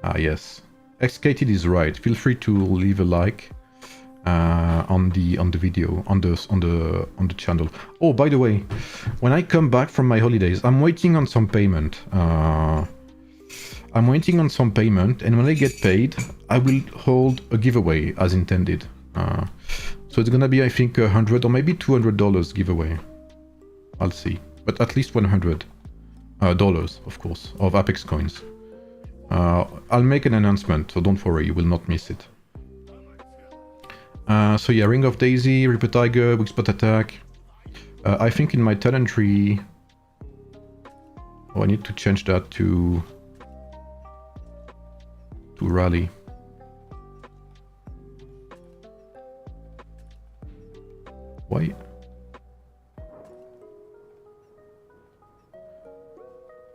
[SPEAKER 1] Ah yes, Excated is right. Feel free to leave a like on the video on the channel. Oh, by the way, when I come back from my holidays, I'm waiting on some payment. And when I get paid, I will hold a giveaway as intended. So it's gonna be, I think, $100 or maybe $200 giveaway. I'll see, but at least $100 of course, of Apex coins. I'll make an announcement, so don't worry, you will not miss it. So yeah, Ring of Daisy, Reaper Tiger, Weak Spot Attack. I think in my talent tree... Oh, I need to change that to Rally. Why?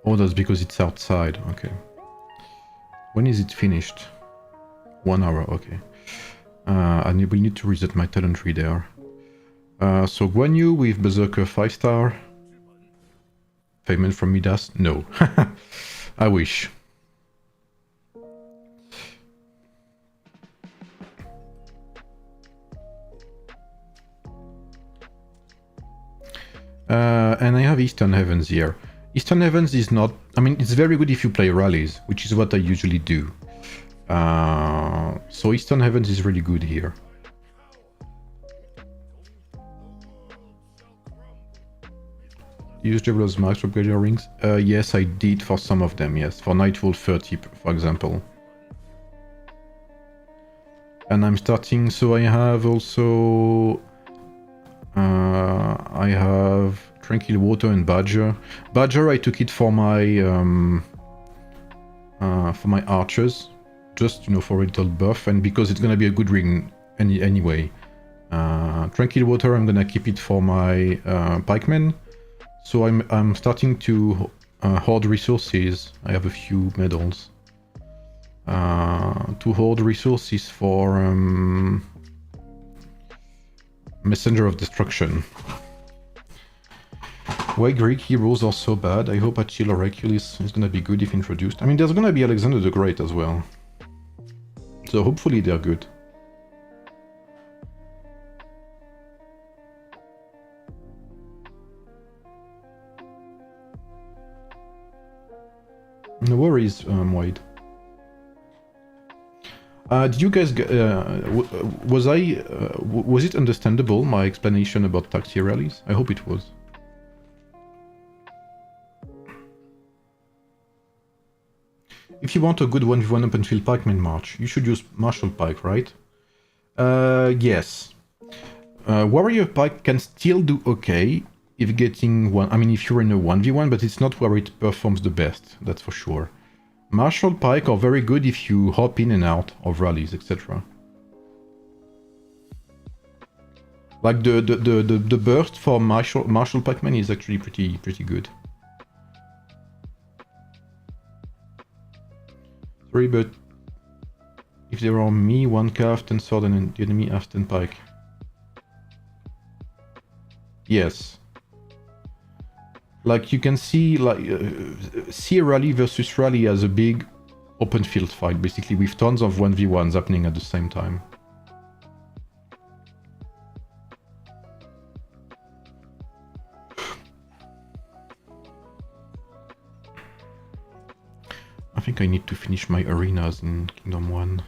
[SPEAKER 1] Oh, that's because it's outside, okay. When is it finished? 1 hour, okay. I will need to reset my talent tree there. So Guan Yu with Berserker 5-star. Payment from Midas? No. I wish. And I have Eastern Heavens here. Eastern Heavens is not... I mean, it's very good if you play rallies, which is what I usually do. So Eastern Heavens is really good here. You use Javel's Max to upgrade your rings? Yes, I did for some of them, yes. For Nightfall 30, for example. And I'm starting... So I have also... I have Tranquil Water and Badger. Badger, I took it for my archers, just, you know, for a little buff, and because it's gonna be a good ring anyway. Tranquil Water, I'm gonna keep it for my pikemen. So I'm starting to hoard resources. I have a few medals to hoard resources for Messenger of Destruction. Why Greek heroes are so bad? I hope Achille or Hercules is gonna be good if introduced. I mean, there's gonna be Alexander the Great as well. So hopefully they're good. No worries, Wade. Did you guys... was it understandable, my explanation about taxi rallies? I hope it was. If you want a good 1v1 open field pikeman march, you should use Martial Pike, right? Yes. Warrior Pike can still do okay if getting one... I mean, if you're in a 1v1, but it's not where it performs the best, that's for sure. Martial Pike are very good if you hop in and out of rallies, etc. Like the burst for Martial Pikeman is actually pretty good. Sorry, but if there are me, 1 calf, 10 sword, and the enemy has 10 pike. Yes. Like you can see, like see a rally versus rally as a big open field fight, basically with tons of 1v1s happening at the same time. think I need to finish my arenas in Kingdom 1.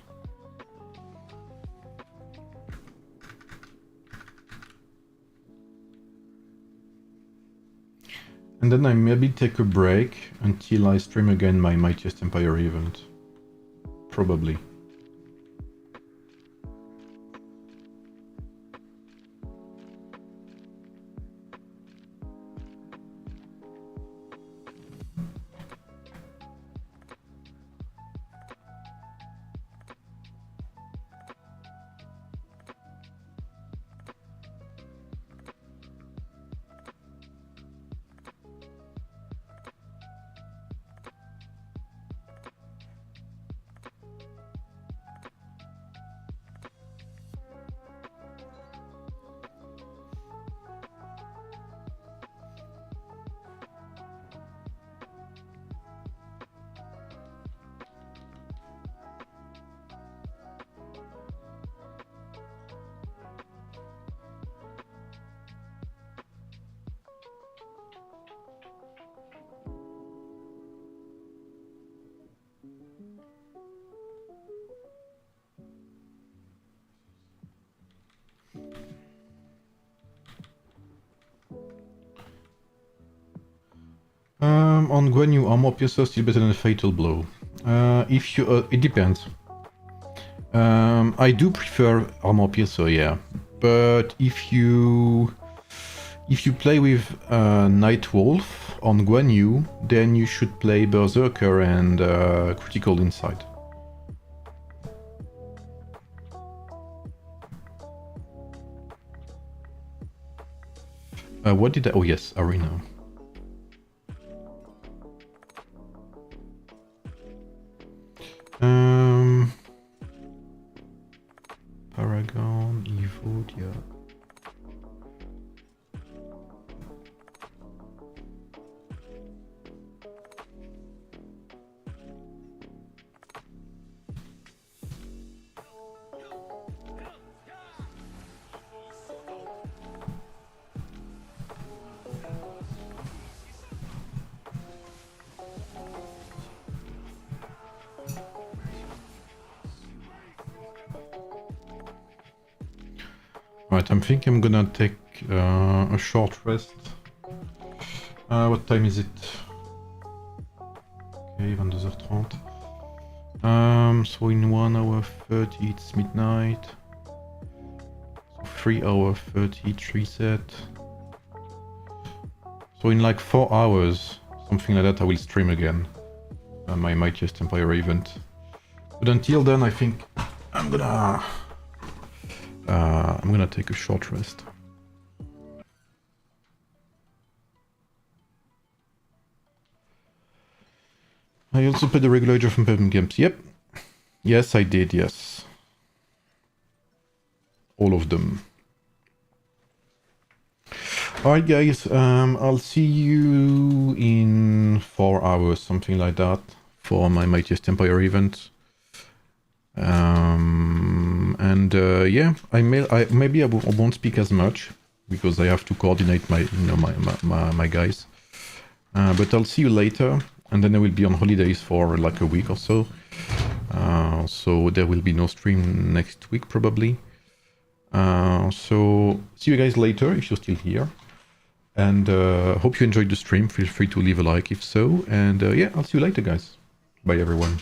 [SPEAKER 1] And then I maybe take a break until I stream again my Mightiest Empire event. Probably. On Guan Yu, armor piercer still better than a fatal blow. If you, it depends. I do prefer armor piercer, yeah. But if you play with Night Wolf on Guan Yu, then you should play Berserker and Critical Insight. What did I... Oh yes, Arena. Paragon, Evo, yeah. Right, I'm thinking I'm gonna take a short rest. What time is it? Okay, 22h30. So in 1 hour 30 it's midnight. So 3 hour 30 it's reset. So in like 4 hours, something like that, I will stream again. My Mightiest Empire event. But until then, I think I'm gonna take a short rest. I also played the regular Age of Empires games. Yep. Yes, I did, yes. All of them. Alright guys, I'll see you in 4 hours, something like that, for my Mightiest Empire event. Yeah, maybe I won't speak as much because I have to coordinate my guys. But I'll see you later, and then I will be on holidays for like a week or so. So there will be no stream next week probably. So see you guys later if you're still here. And hope you enjoyed the stream. Feel free to leave a like if so. And yeah, I'll see you later guys. Bye everyone.